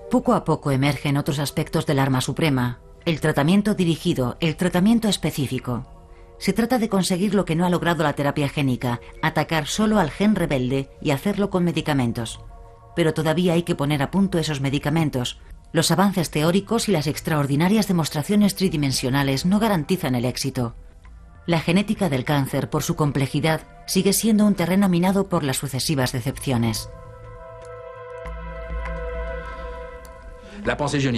Poco a poco emergen otros aspectos del arma suprema: el tratamiento dirigido, el tratamiento específico. Se trata de conseguir lo que no ha logrado la terapia génica, atacar solo al gen rebelde y hacerlo con medicamentos. Pero todavía hay que poner a punto esos medicamentos. Los avances teóricos y las extraordinarias demostraciones tridimensionales no garantizan el éxito. La genética del cáncer, por su complejidad, sigue siendo un terreno minado por las sucesivas decepciones.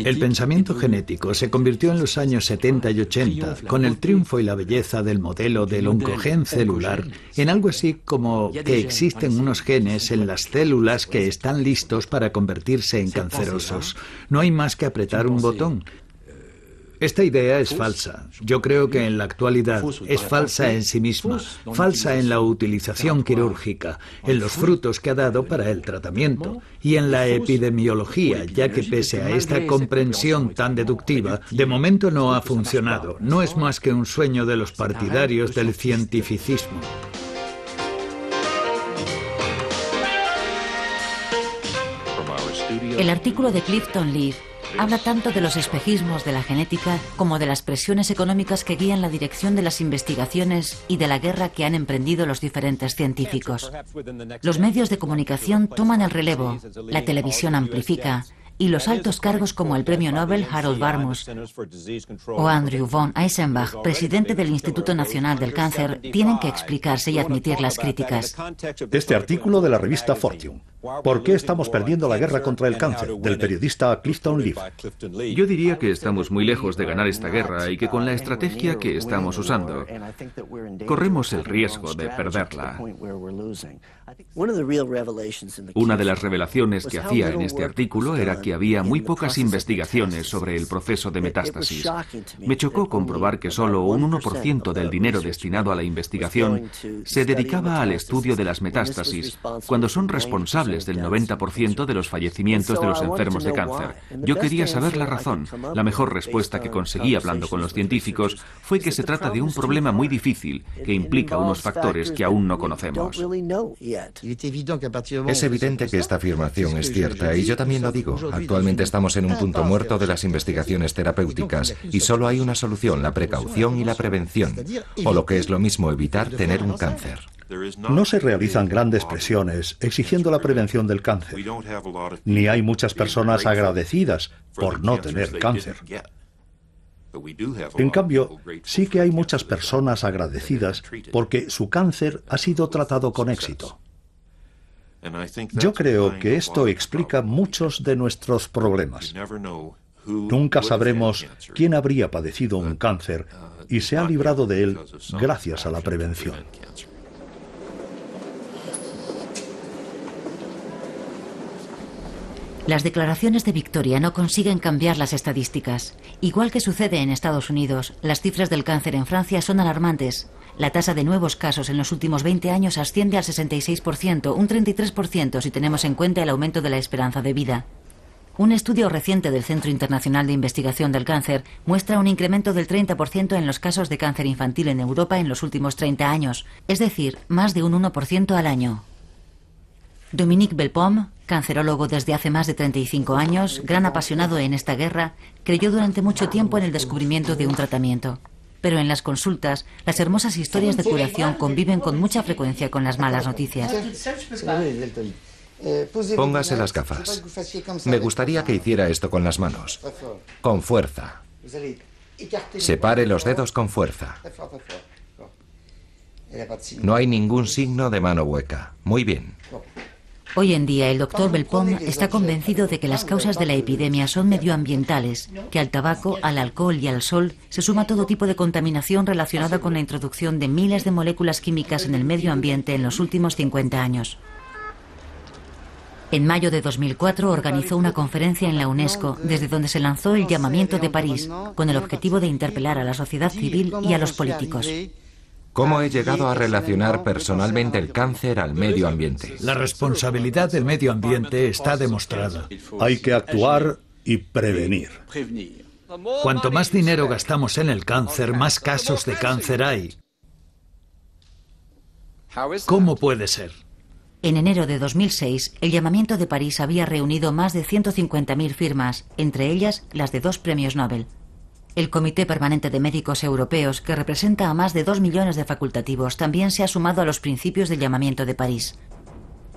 El pensamiento genético se convirtió en los años 70 y 80, con el triunfo y la belleza del modelo del oncogen celular, en algo así como que existen unos genes en las células que están listos para convertirse en cancerosos. No hay más que apretar un botón. Esta idea es falsa. Yo creo que en la actualidad es falsa en sí misma, falsa en la utilización quirúrgica, en los frutos que ha dado para el tratamiento y en la epidemiología, ya que pese a esta comprensión tan deductiva, de momento no ha funcionado. No es más que un sueño de los partidarios del cientificismo. El artículo de Clifton Leaf habla tanto de los espejismos de la genética como de las presiones económicas que guían la dirección de las investigaciones y de la guerra que han emprendido los diferentes científicos. Los medios de comunicación toman el relevo, la televisión amplifica, y los altos cargos como el premio Nobel Harold Barmus o Andrew von Eisenbach, presidente del Instituto Nacional del Cáncer, tienen que explicarse y admitir las críticas. Este artículo de la revista Fortune. ¿Por qué estamos perdiendo la guerra contra el cáncer?, del periodista Clifton Leaf. Yo diría que estamos muy lejos de ganar esta guerra y que con la estrategia que estamos usando, corremos el riesgo de perderla. Una de las revelaciones que hacía en este artículo era que había muy pocas investigaciones sobre el proceso de metástasis. Me chocó comprobar que solo un 1% del dinero destinado a la investigación se dedicaba al estudio de las metástasis, cuando son responsables del 90% de los fallecimientos de los enfermos de cáncer. Yo quería saber la razón. La mejor respuesta que conseguí hablando con los científicos fue que se trata de un problema muy difícil que implica unos factores que aún no conocemos. Es evidente que esta afirmación es cierta y yo también lo digo. Actualmente estamos en un punto muerto de las investigaciones terapéuticas y solo hay una solución: la precaución y la prevención, o lo que es lo mismo, evitar tener un cáncer. No se realizan grandes presiones exigiendo la prevención del cáncer, ni hay muchas personas agradecidas por no tener cáncer. En cambio, sí que hay muchas personas agradecidas porque su cáncer ha sido tratado con éxito. Yo creo que esto explica muchos de nuestros problemas. Nunca sabremos quién habría padecido un cáncer y se ha librado de él gracias a la prevención. Las declaraciones de Victoria no consiguen cambiar las estadísticas. Igual que sucede en Estados Unidos, las cifras del cáncer en Francia son alarmantes. La tasa de nuevos casos en los últimos 20 años asciende al 66%, un 33% si tenemos en cuenta el aumento de la esperanza de vida. Un estudio reciente del Centro Internacional de Investigación del Cáncer muestra un incremento del 30% en los casos de cáncer infantil en Europa en los últimos 30 años, es decir, más de un 1% al año. Dominique Belpomme, cancerólogo desde hace más de 35 años, gran apasionado en esta guerra, creyó durante mucho tiempo en el descubrimiento de un tratamiento. Pero en las consultas, las hermosas historias de curación conviven con mucha frecuencia con las malas noticias. Póngase las gafas. Me gustaría que hiciera esto con las manos. Con fuerza. Separe los dedos con fuerza. No hay ningún signo de mano hueca. Muy bien. Hoy en día, el doctor Belpomme está convencido de que las causas de la epidemia son medioambientales, que al tabaco, al alcohol y al sol se suma todo tipo de contaminación relacionada con la introducción de miles de moléculas químicas en el medio ambiente en los últimos 50 años. En mayo de 2004 organizó una conferencia en la UNESCO, desde donde se lanzó el llamamiento de París, con el objetivo de interpelar a la sociedad civil y a los políticos. ¿Cómo he llegado a relacionar personalmente el cáncer al medio ambiente? La responsabilidad del medio ambiente está demostrada. Hay que actuar y prevenir. Cuanto más dinero gastamos en el cáncer, más casos de cáncer hay. ¿Cómo puede ser? En enero de 2006, el llamamiento de París había reunido más de 150.000 firmas, entre ellas las de 2 premios Nobel. El Comité Permanente de Médicos Europeos, que representa a más de 2 millones de facultativos, también se ha sumado a los principios del llamamiento de París.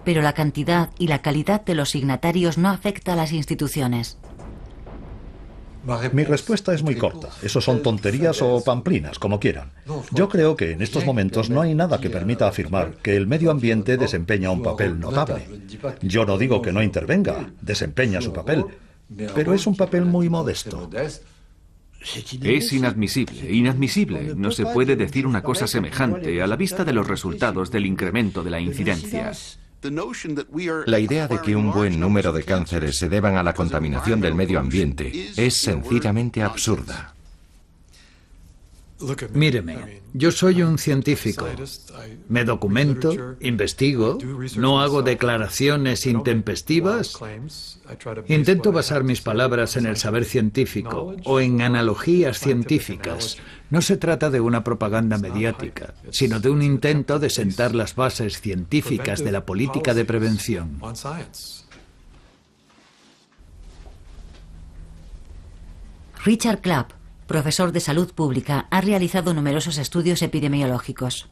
Pero la cantidad y la calidad de los signatarios no afecta a las instituciones. Mi respuesta es muy corta. Eso son tonterías o pamplinas, como quieran. Yo creo que en estos momentos no hay nada que permita afirmar que el medio ambiente desempeña un papel notable. Yo no digo que no intervenga, desempeña su papel, pero es un papel muy modesto. Es inadmisible, inadmisible. No se puede decir una cosa semejante a la vista de los resultados del incremento de la incidencia. La idea de que un buen número de cánceres se deban a la contaminación del medio ambiente es sencillamente absurda. Míreme, yo soy un científico. Me documento, investigo, no hago declaraciones intempestivas. Intento basar mis palabras en el saber científico o en analogías científicas. No se trata de una propaganda mediática, sino de un intento de sentar las bases científicas de la política de prevención. Richard Clapp, profesor de salud pública, ha realizado numerosos estudios epidemiológicos.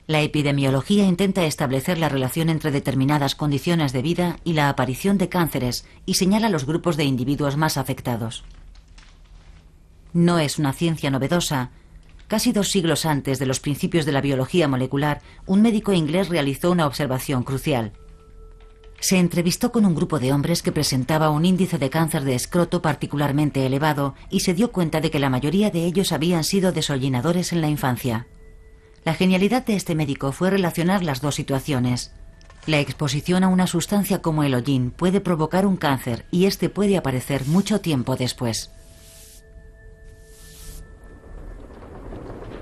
La epidemiología intenta establecer la relación entre determinadas condiciones de vida y la aparición de cánceres y señala los grupos de individuos más afectados. No es una ciencia novedosa. Casi 2 siglos antes de los principios de la biología molecular, un médico inglés realizó una observación crucial. Se entrevistó con un grupo de hombres que presentaba un índice de cáncer de escroto particularmente elevado y se dio cuenta de que la mayoría de ellos habían sido desollinadores en la infancia. La genialidad de este médico fue relacionar las dos situaciones. La exposición a una sustancia como el hollín puede provocar un cáncer y este puede aparecer mucho tiempo después.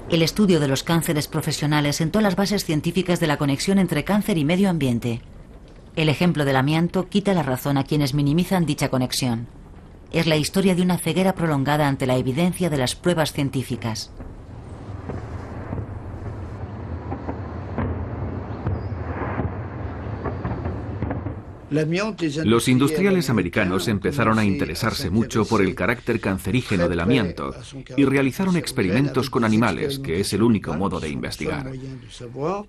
El estudio de los cánceres profesionales sentó las bases científicas de la conexión entre cáncer y medio ambiente. El ejemplo del amianto quita la razón a quienes minimizan dicha conexión. Es la historia de una ceguera prolongada ante la evidencia de las pruebas científicas. Los industriales americanos empezaron a interesarse mucho por el carácter cancerígeno del amianto y realizaron experimentos con animales, que es el único modo de investigar.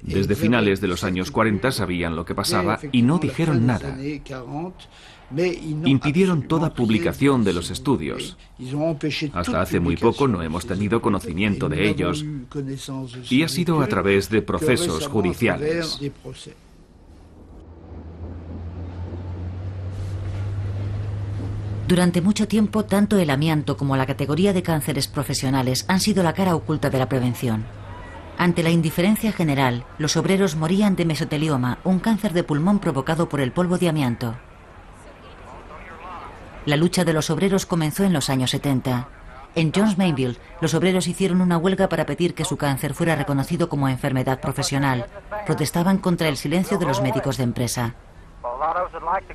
Desde finales de los años 40 sabían lo que pasaba y no dijeron nada. Impidieron toda publicación de los estudios. Hasta hace muy poco no hemos tenido conocimiento de ellos y ha sido a través de procesos judiciales. Durante mucho tiempo, tanto el amianto como la categoría de cánceres profesionales han sido la cara oculta de la prevención. Ante la indiferencia general, los obreros morían de mesotelioma, un cáncer de pulmón provocado por el polvo de amianto. La lucha de los obreros comenzó en los años 70. En Jones Mainville, los obreros hicieron una huelga para pedir que su cáncer fuera reconocido como enfermedad profesional. Protestaban contra el silencio de los médicos de empresa.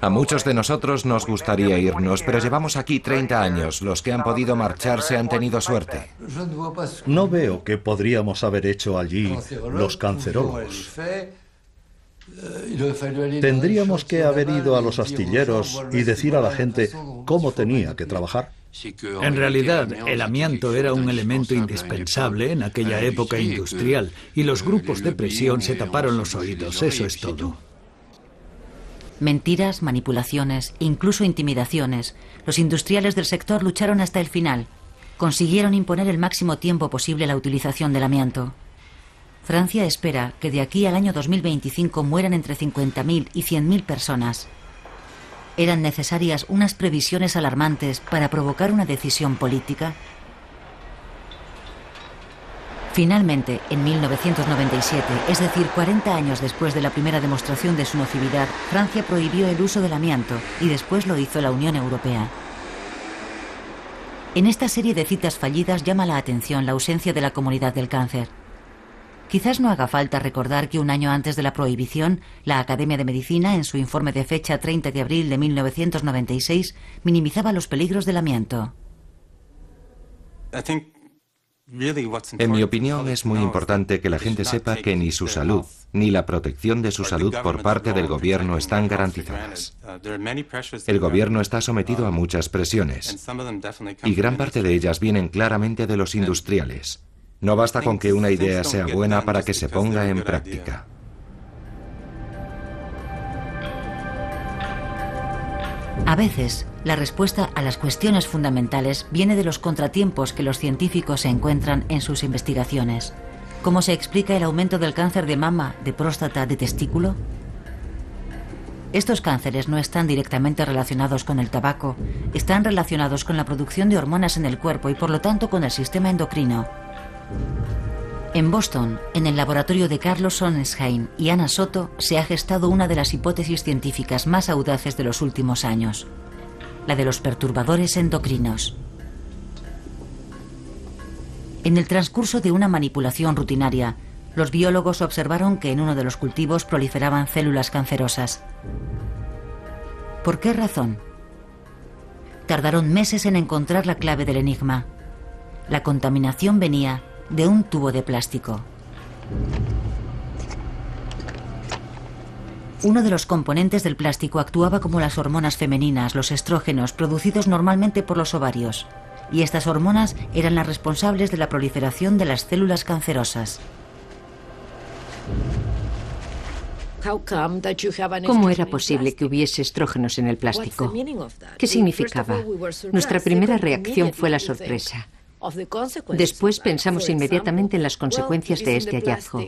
A muchos de nosotros nos gustaría irnos, pero llevamos aquí 30 años. Los que han podido marcharse han tenido suerte. No veo qué podríamos haber hecho allí los cancerólogos. Tendríamos que haber ido a los astilleros y decir a la gente cómo tenía que trabajar. En realidad, el amianto era un elemento indispensable en aquella época industrial y los grupos de presión se taparon los oídos, eso es todo. Mentiras, manipulaciones, incluso intimidaciones. Los industriales del sector lucharon hasta el final. Consiguieron imponer el máximo tiempo posible la utilización del amianto. Francia espera que de aquí al año 2025 mueran entre 50.000 y 100.000 personas. ¿Eran necesarias unas previsiones alarmantes para provocar una decisión política? Finalmente, en 1997, es decir, 40 años después de la primera demostración de su nocividad, Francia prohibió el uso del amianto y después lo hizo la Unión Europea. En esta serie de citas fallidas llama la atención la ausencia de la comunidad del cáncer. Quizás no haga falta recordar que un año antes de la prohibición, la Academia de Medicina, en su informe de fecha 30 de abril de 1996, minimizaba los peligros del amianto. En mi opinión, es muy importante que la gente sepa que ni su salud, ni la protección de su salud por parte del gobierno están garantizadas. El gobierno está sometido a muchas presiones, y gran parte de ellas vienen claramente de los industriales. No basta con que una idea sea buena para que se ponga en práctica. A veces, la respuesta a las cuestiones fundamentales viene de los contratiempos que los científicos se encuentran en sus investigaciones. ¿Cómo se explica el aumento del cáncer de mama, de próstata, de testículo? Estos cánceres no están directamente relacionados con el tabaco, están relacionados con la producción de hormonas en el cuerpo y por lo tanto con el sistema endocrino. En Boston, en el laboratorio de Carlos Sonnensheim y Anna Soto, se ha gestado una de las hipótesis científicas más audaces de los últimos años, la de los perturbadores endocrinos. En el transcurso de una manipulación rutinaria, los biólogos observaron que en uno de los cultivos proliferaban células cancerosas. ¿Por qué razón? Tardaron meses en encontrar la clave del enigma. La contaminación venía de un tubo de plástico. Uno de los componentes del plástico actuaba como las hormonas femeninas, los estrógenos, producidos normalmente por los ovarios, y estas hormonas eran las responsables de la proliferación de las células cancerosas. ¿Cómo era posible que hubiese estrógenos en el plástico? ¿Qué significaba? Nuestra primera reacción fue la sorpresa. Después pensamos inmediatamente en las consecuencias de este hallazgo.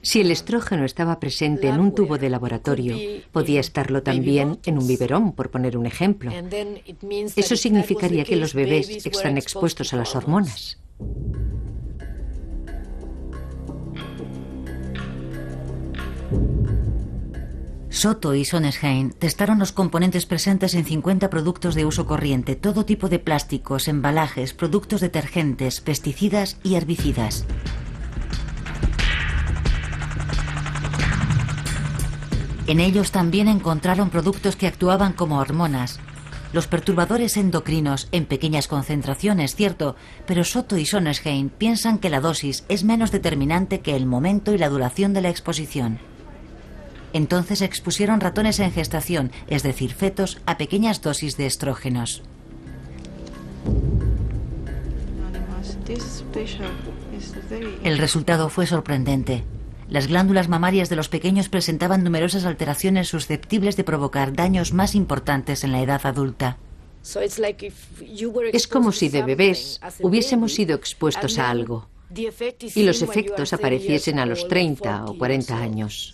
Si el estrógeno estaba presente en un tubo de laboratorio, podía estarlo también en un biberón, por poner un ejemplo. Eso significaría que los bebés están expuestos a las hormonas. Soto y Sonnensheim testaron los componentes presentes en 50 productos de uso corriente, todo tipo de plásticos, embalajes, productos detergentes, pesticidas y herbicidas. En ellos también encontraron productos que actuaban como hormonas. Los perturbadores endocrinos en pequeñas concentraciones, cierto, pero Soto y Sonnensheim piensan que la dosis es menos determinante que el momento y la duración de la exposición. Entonces expusieron ratones en gestación, es decir, fetos, a pequeñas dosis de estrógenos. El resultado fue sorprendente. Las glándulas mamarias de los pequeños presentaban numerosas alteraciones susceptibles de provocar daños más importantes en la edad adulta. Es como si de bebés hubiésemos sido expuestos a algo y los efectos apareciesen a los 30 o 40 años.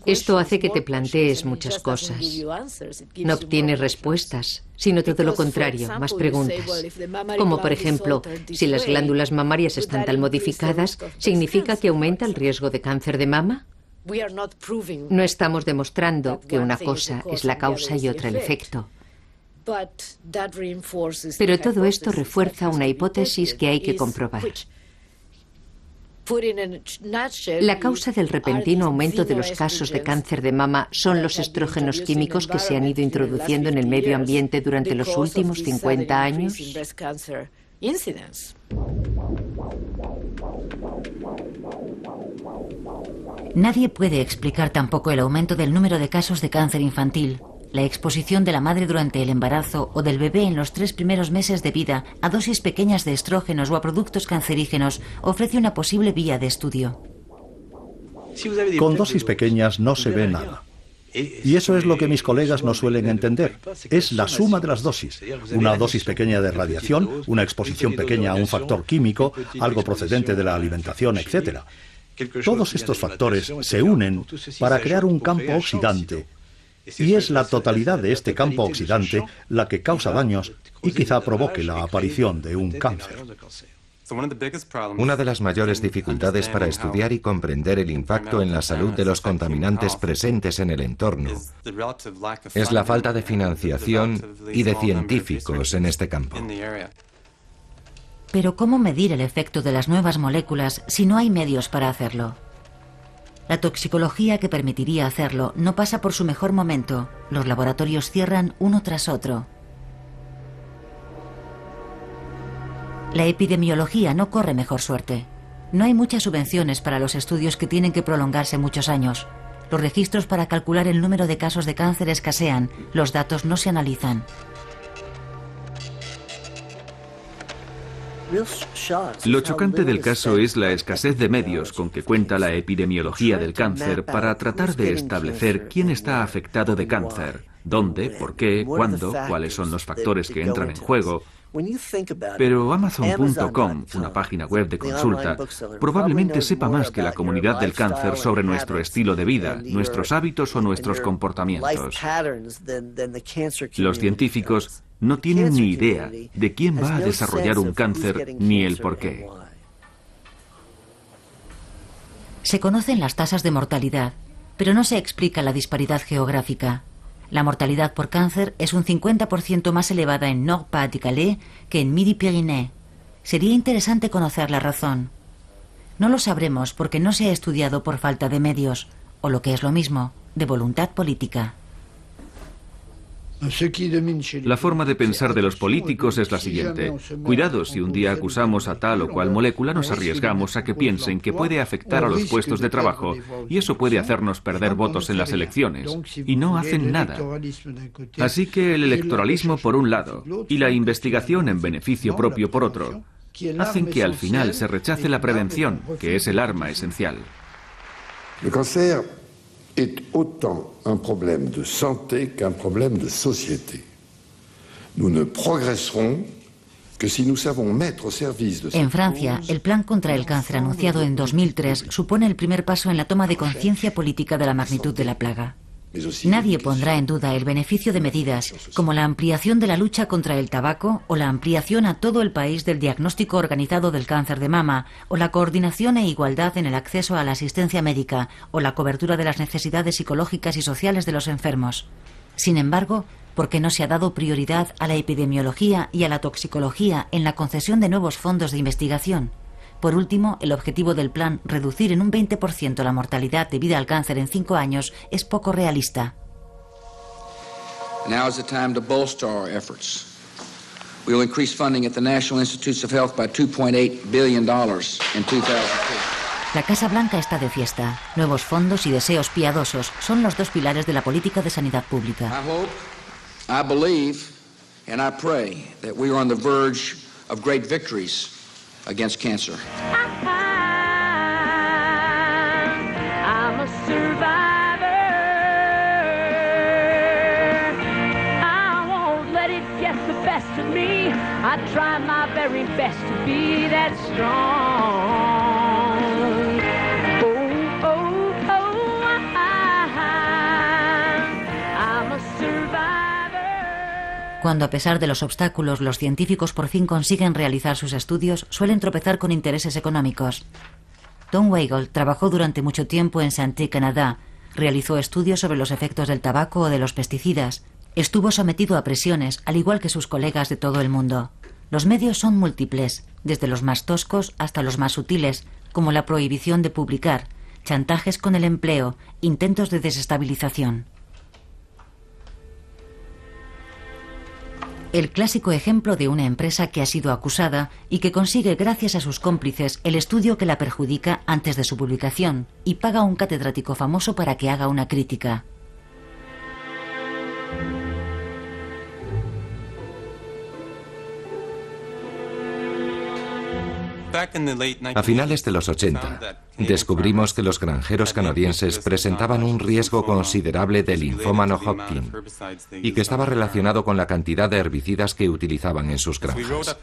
Esto hace que te plantees muchas cosas. No obtienes respuestas, sino todo lo contrario, más preguntas. Como por ejemplo, si las glándulas mamarias están tan modificadas, ¿significa que aumenta el riesgo de cáncer de mama? No estamos demostrando que una cosa es la causa y otra el efecto. Pero todo esto refuerza una hipótesis que hay que comprobar. La causa del repentino aumento de los casos de cáncer de mama son los estrógenos químicos que se han ido introduciendo en el medio ambiente durante los últimos 50 años. Nadie puede explicar tampoco el aumento del número de casos de cáncer infantil. La exposición de la madre durante el embarazo o del bebé en los 3 primeros meses de vida a dosis pequeñas de estrógenos o a productos cancerígenos ofrece una posible vía de estudio. Con dosis pequeñas no se ve nada. Y eso es lo que mis colegas no suelen entender. Es la suma de las dosis. Una dosis pequeña de radiación, una exposición pequeña a un factor químico, algo procedente de la alimentación, etc. Todos estos factores se unen para crear un campo oxidante. Y es la totalidad de este campo oxidante la que causa daños y quizá provoque la aparición de un cáncer. Una de las mayores dificultades para estudiar y comprender el impacto en la salud de los contaminantes presentes en el entorno es la falta de financiación y de científicos en este campo. Pero ¿cómo medir el efecto de las nuevas moléculas si no hay medios para hacerlo? La toxicología que permitiría hacerlo no pasa por su mejor momento. Los laboratorios cierran uno tras otro. La epidemiología no corre mejor suerte. No hay muchas subvenciones para los estudios que tienen que prolongarse muchos años. Los registros para calcular el número de casos de cáncer escasean. Los datos no se analizan. Lo chocante del caso es la escasez de medios con que cuenta la epidemiología del cáncer para tratar de establecer quién está afectado de cáncer, dónde, por qué, cuándo, cuáles son los factores que entran en juego. Pero Amazon.com, una página web de consulta, probablemente sepa más que la comunidad del cáncer sobre nuestro estilo de vida, nuestros hábitos o nuestros comportamientos. Los científicos no tienen ni idea de quién va a desarrollar un cáncer ni el por qué. Se conocen las tasas de mortalidad, pero no se explica la disparidad geográfica. La mortalidad por cáncer es un 50% más elevada en Nord-Pas-de-Calais que en Midi-Pyrénées. Sería interesante conocer la razón. No lo sabremos porque no se ha estudiado por falta de medios, o lo que es lo mismo, de voluntad política. La forma de pensar de los políticos es la siguiente. Cuidado, si un día acusamos a tal o cual molécula, nos arriesgamos a que piensen que puede afectar a los puestos de trabajo y eso puede hacernos perder votos en las elecciones. Y no hacen nada. Así que el electoralismo por un lado y la investigación en beneficio propio por otro hacen que al final se rechace la prevención, que es el arma esencial. El cáncer es autant un problème de santé qu'un problème de société. Nous ne progresserons que si nous savons mettre au service de En Francia, el plan contra el cáncer anunciado en 2003 supone el primer paso en la toma de conciencia política de la magnitud de la plaga. Nadie pondrá en duda el beneficio de medidas como la ampliación de la lucha contra el tabaco o la ampliación a todo el país del diagnóstico organizado del cáncer de mama o la coordinación e igualdad en el acceso a la asistencia médica o la cobertura de las necesidades psicológicas y sociales de los enfermos. Sin embargo, ¿por qué no se ha dado prioridad a la epidemiología y a la toxicología en la concesión de nuevos fondos de investigación? Por último, el objetivo del plan, reducir en un 20% la mortalidad debida al cáncer en 5 años, es poco realista. Now is the time to bolster our efforts. We will increase funding at the National Institutes of Health by $2.8 billion in 2002. La Casa Blanca está de fiesta. Nuevos fondos y deseos piadosos son los 2 pilares de la política de sanidad pública. I hope, I believe, and I pray that we are on the verge of great victories against cancer. I'm a survivor. I won't let it get the best of me. I try my very best to be that strong. Oh, oh, oh, Cuando, a pesar de los obstáculos, los científicos por fin consiguen realizar sus estudios, suelen tropezar con intereses económicos. Tom Weigel trabajó durante mucho tiempo en Santé, Canadá. Realizó estudios sobre los efectos del tabaco o de los pesticidas. Estuvo sometido a presiones, al igual que sus colegas de todo el mundo. Los medios son múltiples, desde los más toscos hasta los más sutiles, como la prohibición de publicar, chantajes con el empleo, intentos de desestabilización. El clásico ejemplo de una empresa que ha sido acusada y que consigue, gracias a sus cómplices, el estudio que la perjudica antes de su publicación y paga a un catedrático famoso para que haga una crítica. A finales de los 80, descubrimos que los granjeros canadienses presentaban un riesgo considerable de linfoma no Hodgkin y que estaba relacionado con la cantidad de herbicidas que utilizaban en sus granjas.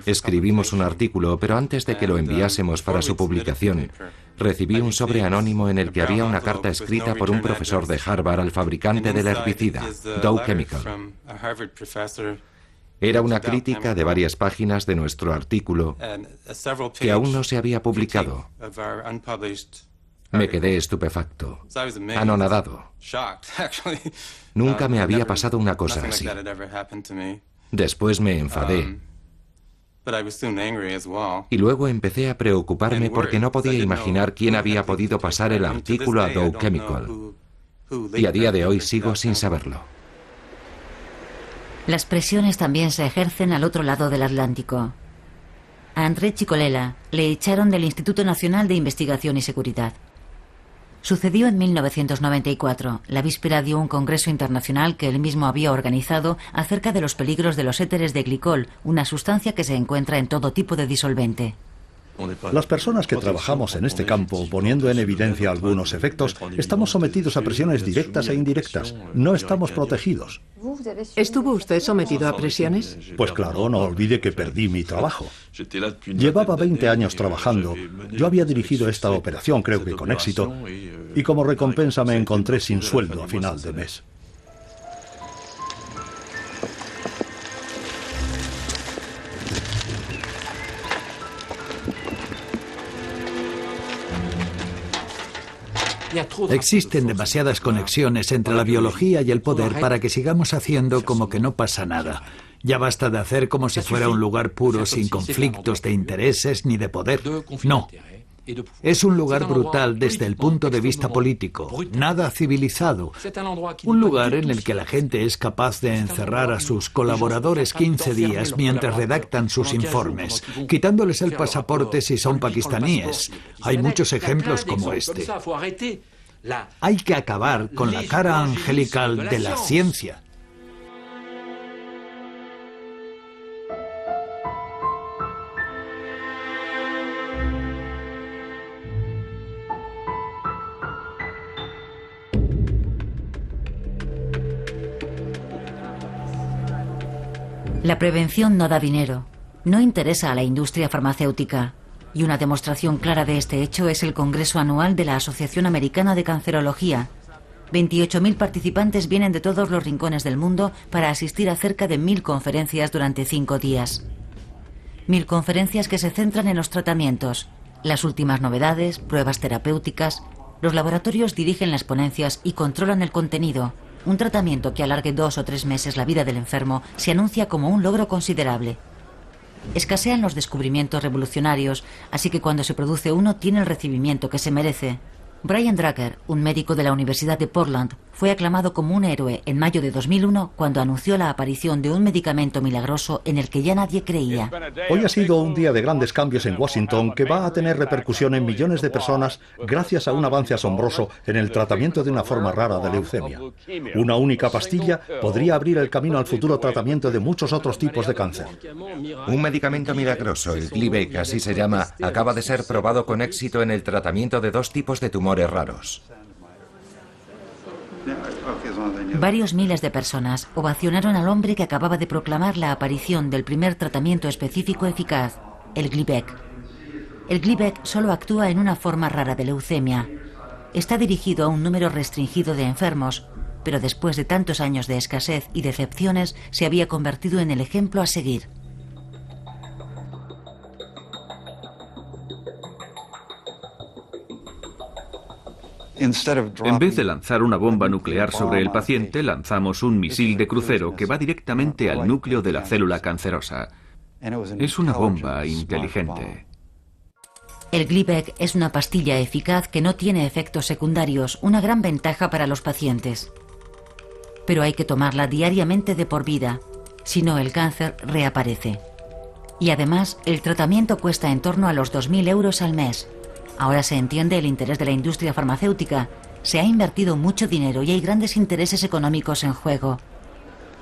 Escribimos un artículo, pero antes de que lo enviásemos para su publicación, recibí un sobre anónimo en el que había una carta escrita por un profesor de Harvard al fabricante del herbicida, Dow Chemical. Era una crítica de varias páginas de nuestro artículo que aún no se había publicado. Me quedé estupefacto, anonadado. Nunca me había pasado una cosa así. Después me enfadé. Y luego empecé a preocuparme porque no podía imaginar quién había podido pasar el artículo a Dow Chemical. Y a día de hoy sigo sin saberlo. Las presiones también se ejercen al otro lado del Atlántico. A André Chicolela le echaron del Instituto Nacional de Investigación y Seguridad. Sucedió en 1994, la víspera de un congreso internacional que él mismo había organizado acerca de los peligros de los éteres de glicol, una sustancia que se encuentra en todo tipo de disolvente. Las personas que trabajamos en este campo, poniendo en evidencia algunos efectos, estamos sometidos a presiones directas e indirectas. No estamos protegidos. ¿Estuvo usted sometido a presiones? Pues claro, no olvide que perdí mi trabajo. Llevaba 20 años trabajando. Yo había dirigido esta operación, creo que con éxito, y como recompensa me encontré sin sueldo a final de mes. Existen demasiadas conexiones entre la biología y el poder para que sigamos haciendo como que no pasa nada. Ya basta de hacer como si fuera un lugar puro, sin conflictos de intereses ni de poder. No. Es un lugar brutal desde el punto de vista político, nada civilizado. Un lugar en el que la gente es capaz de encerrar a sus colaboradores 15 días mientras redactan sus informes, quitándoles el pasaporte si son pakistaníes. Hay muchos ejemplos como este. Hay que acabar con la cara angelical de la ciencia. La prevención no da dinero, no interesa a la industria farmacéutica, y una demostración clara de este hecho es el Congreso Anual de la Asociación Americana de Cancerología. 28.000 participantes vienen de todos los rincones del mundo para asistir a cerca de 1.000 conferencias durante 5 días. 1.000 conferencias que se centran en los tratamientos, las últimas novedades, pruebas terapéuticas. Los laboratorios dirigen las ponencias y controlan el contenido. Un tratamiento que alargue 2 o 3 meses la vida del enfermo se anuncia como un logro considerable. Escasean los descubrimientos revolucionarios, así que cuando se produce uno tiene el recibimiento que se merece. Brian Drucker, un médico de la Universidad de Portland, fue aclamado como un héroe en mayo de 2001 cuando anunció la aparición de un medicamento milagroso en el que ya nadie creía. Hoy ha sido un día de grandes cambios en Washington que va a tener repercusión en millones de personas gracias a un avance asombroso en el tratamiento de una forma rara de leucemia. Una única pastilla podría abrir el camino al futuro tratamiento de muchos otros tipos de cáncer. Un medicamento milagroso, el Gleevec, así se llama, acaba de ser probado con éxito en el tratamiento de 2 tipos de tumores raros. Varios miles de personas ovacionaron al hombre que acababa de proclamar la aparición del primer tratamiento específico eficaz, el Gleevec. El Gleevec solo actúa en una forma rara de leucemia. Está dirigido a un número restringido de enfermos, pero después de tantos años de escasez y decepciones, se había convertido en el ejemplo a seguir. En vez de lanzar una bomba nuclear sobre el paciente, lanzamos un misil de crucero que va directamente al núcleo de la célula cancerosa. Es una bomba inteligente. El Gleevec es una pastilla eficaz que no tiene efectos secundarios, una gran ventaja para los pacientes. Pero hay que tomarla diariamente de por vida, si no el cáncer reaparece. Y además, el tratamiento cuesta en torno a los 2.000 euros al mes. Ahora se entiende el interés de la industria farmacéutica. Se ha invertido mucho dinero y hay grandes intereses económicos en juego.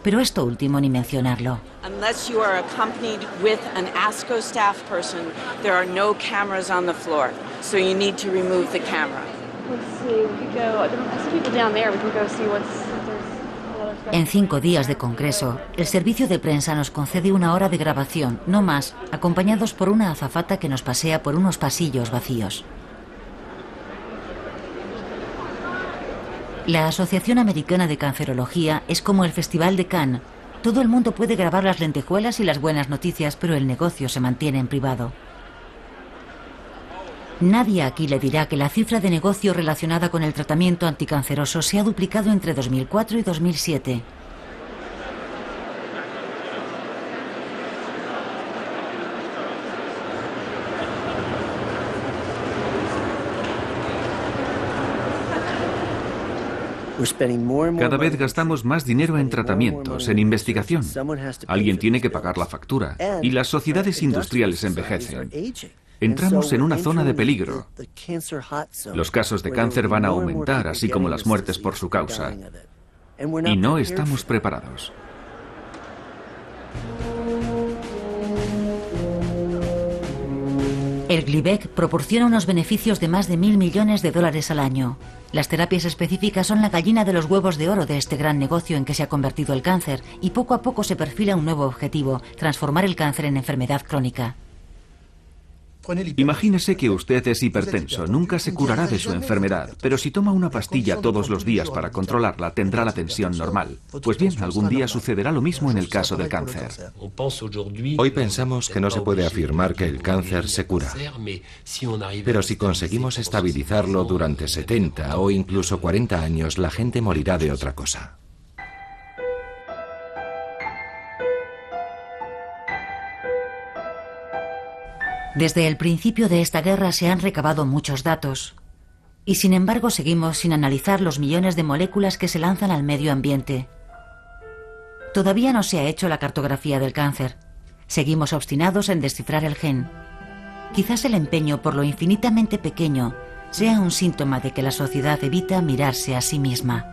Pero esto último ni mencionarlo. Unless you are accompanied with an ASCO staff person, there are no cameras on the floor. So you need to remove the camera. Let's see, we could go, there's people down there, we can go see what's... En 5 días de congreso, el servicio de prensa nos concede 1 hora de grabación, no más, acompañados por una azafata que nos pasea por unos pasillos vacíos. La Asociación Americana de Cancerología es como el Festival de Cannes. Todo el mundo puede grabar las lentejuelas y las buenas noticias, pero el negocio se mantiene en privado. Nadie aquí le dirá que la cifra de negocio relacionada con el tratamiento anticanceroso se ha duplicado entre 2004 y 2007. Cada vez gastamos más dinero en tratamientos, en investigación. Alguien tiene que pagar la factura. Y las sociedades industriales envejecen. Entramos en una zona de peligro. Los casos de cáncer van a aumentar, así como las muertes por su causa. Y no estamos preparados. El Gleevec proporciona unos beneficios de más de $1.000 millones al año. Las terapias específicas son la gallina de los huevos de oro de este gran negocio en que se ha convertido el cáncer, y poco a poco se perfila un nuevo objetivo: transformar el cáncer en enfermedad crónica. Imagínese que usted es hipertenso, nunca se curará de su enfermedad, pero si toma una pastilla todos los días para controlarla, tendrá la tensión normal. Pues bien, algún día sucederá lo mismo en el caso del cáncer. Hoy pensamos que no se puede afirmar que el cáncer se cura, pero si conseguimos estabilizarlo durante 70 o incluso 40 años, la gente morirá de otra cosa. Desde el principio de esta guerra se han recabado muchos datos, y sin embargo seguimos sin analizar los millones de moléculas que se lanzan al medio ambiente. Todavía no se ha hecho la cartografía del cáncer. Seguimos obstinados en descifrar el gen. Quizás el empeño por lo infinitamente pequeño sea un síntoma de que la sociedad evita mirarse a sí misma.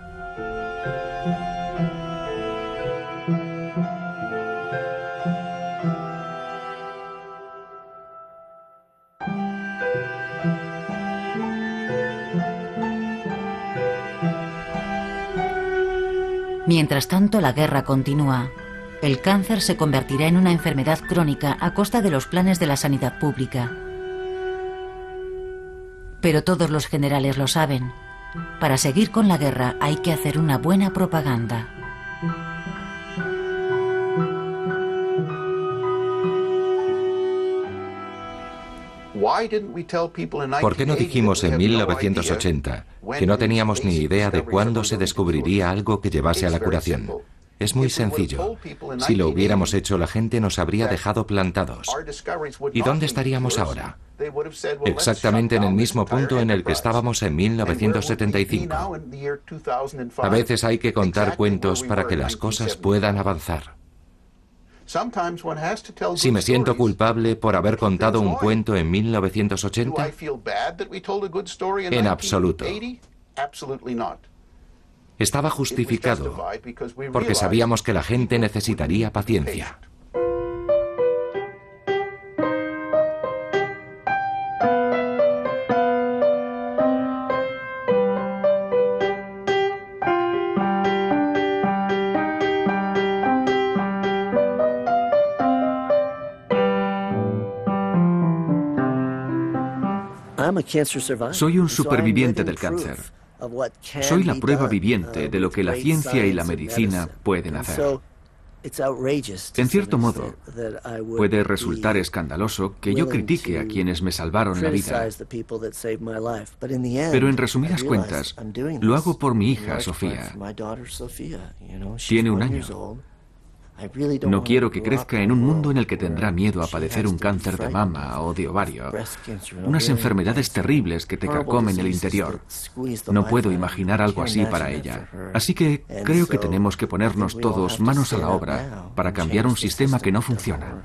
Mientras tanto, la guerra continúa. El cáncer se convertirá en una enfermedad crónica a costa de los planes de la sanidad pública. Pero todos los generales lo saben. Para seguir con la guerra hay que hacer una buena propaganda. ¿Por qué no dijimos en 1980 que no teníamos ni idea de cuándo se descubriría algo que llevase a la curación? Es muy sencillo. Si lo hubiéramos hecho, la gente nos habría dejado plantados. ¿Y dónde estaríamos ahora? Exactamente en el mismo punto en el que estábamos en 1975. A veces hay que contar cuentos para que las cosas puedan avanzar. Si me siento culpable por haber contado un cuento en 1980, en absoluto. Estaba justificado, porque sabíamos que la gente necesitaría paciencia. Soy un superviviente del cáncer. Soy la prueba viviente de lo que la ciencia y la medicina pueden hacer. En cierto modo, puede resultar escandaloso que yo critique a quienes me salvaron la vida. Pero en resumidas cuentas, lo hago por mi hija, Sofía. Tiene 1 año. No quiero que crezca en un mundo en el que tendrá miedo a padecer un cáncer de mama o de ovario, unas enfermedades terribles que te carcomen el interior. No puedo imaginar algo así para ella. Así que creo que tenemos que ponernos todos manos a la obra para cambiar un sistema que no funciona.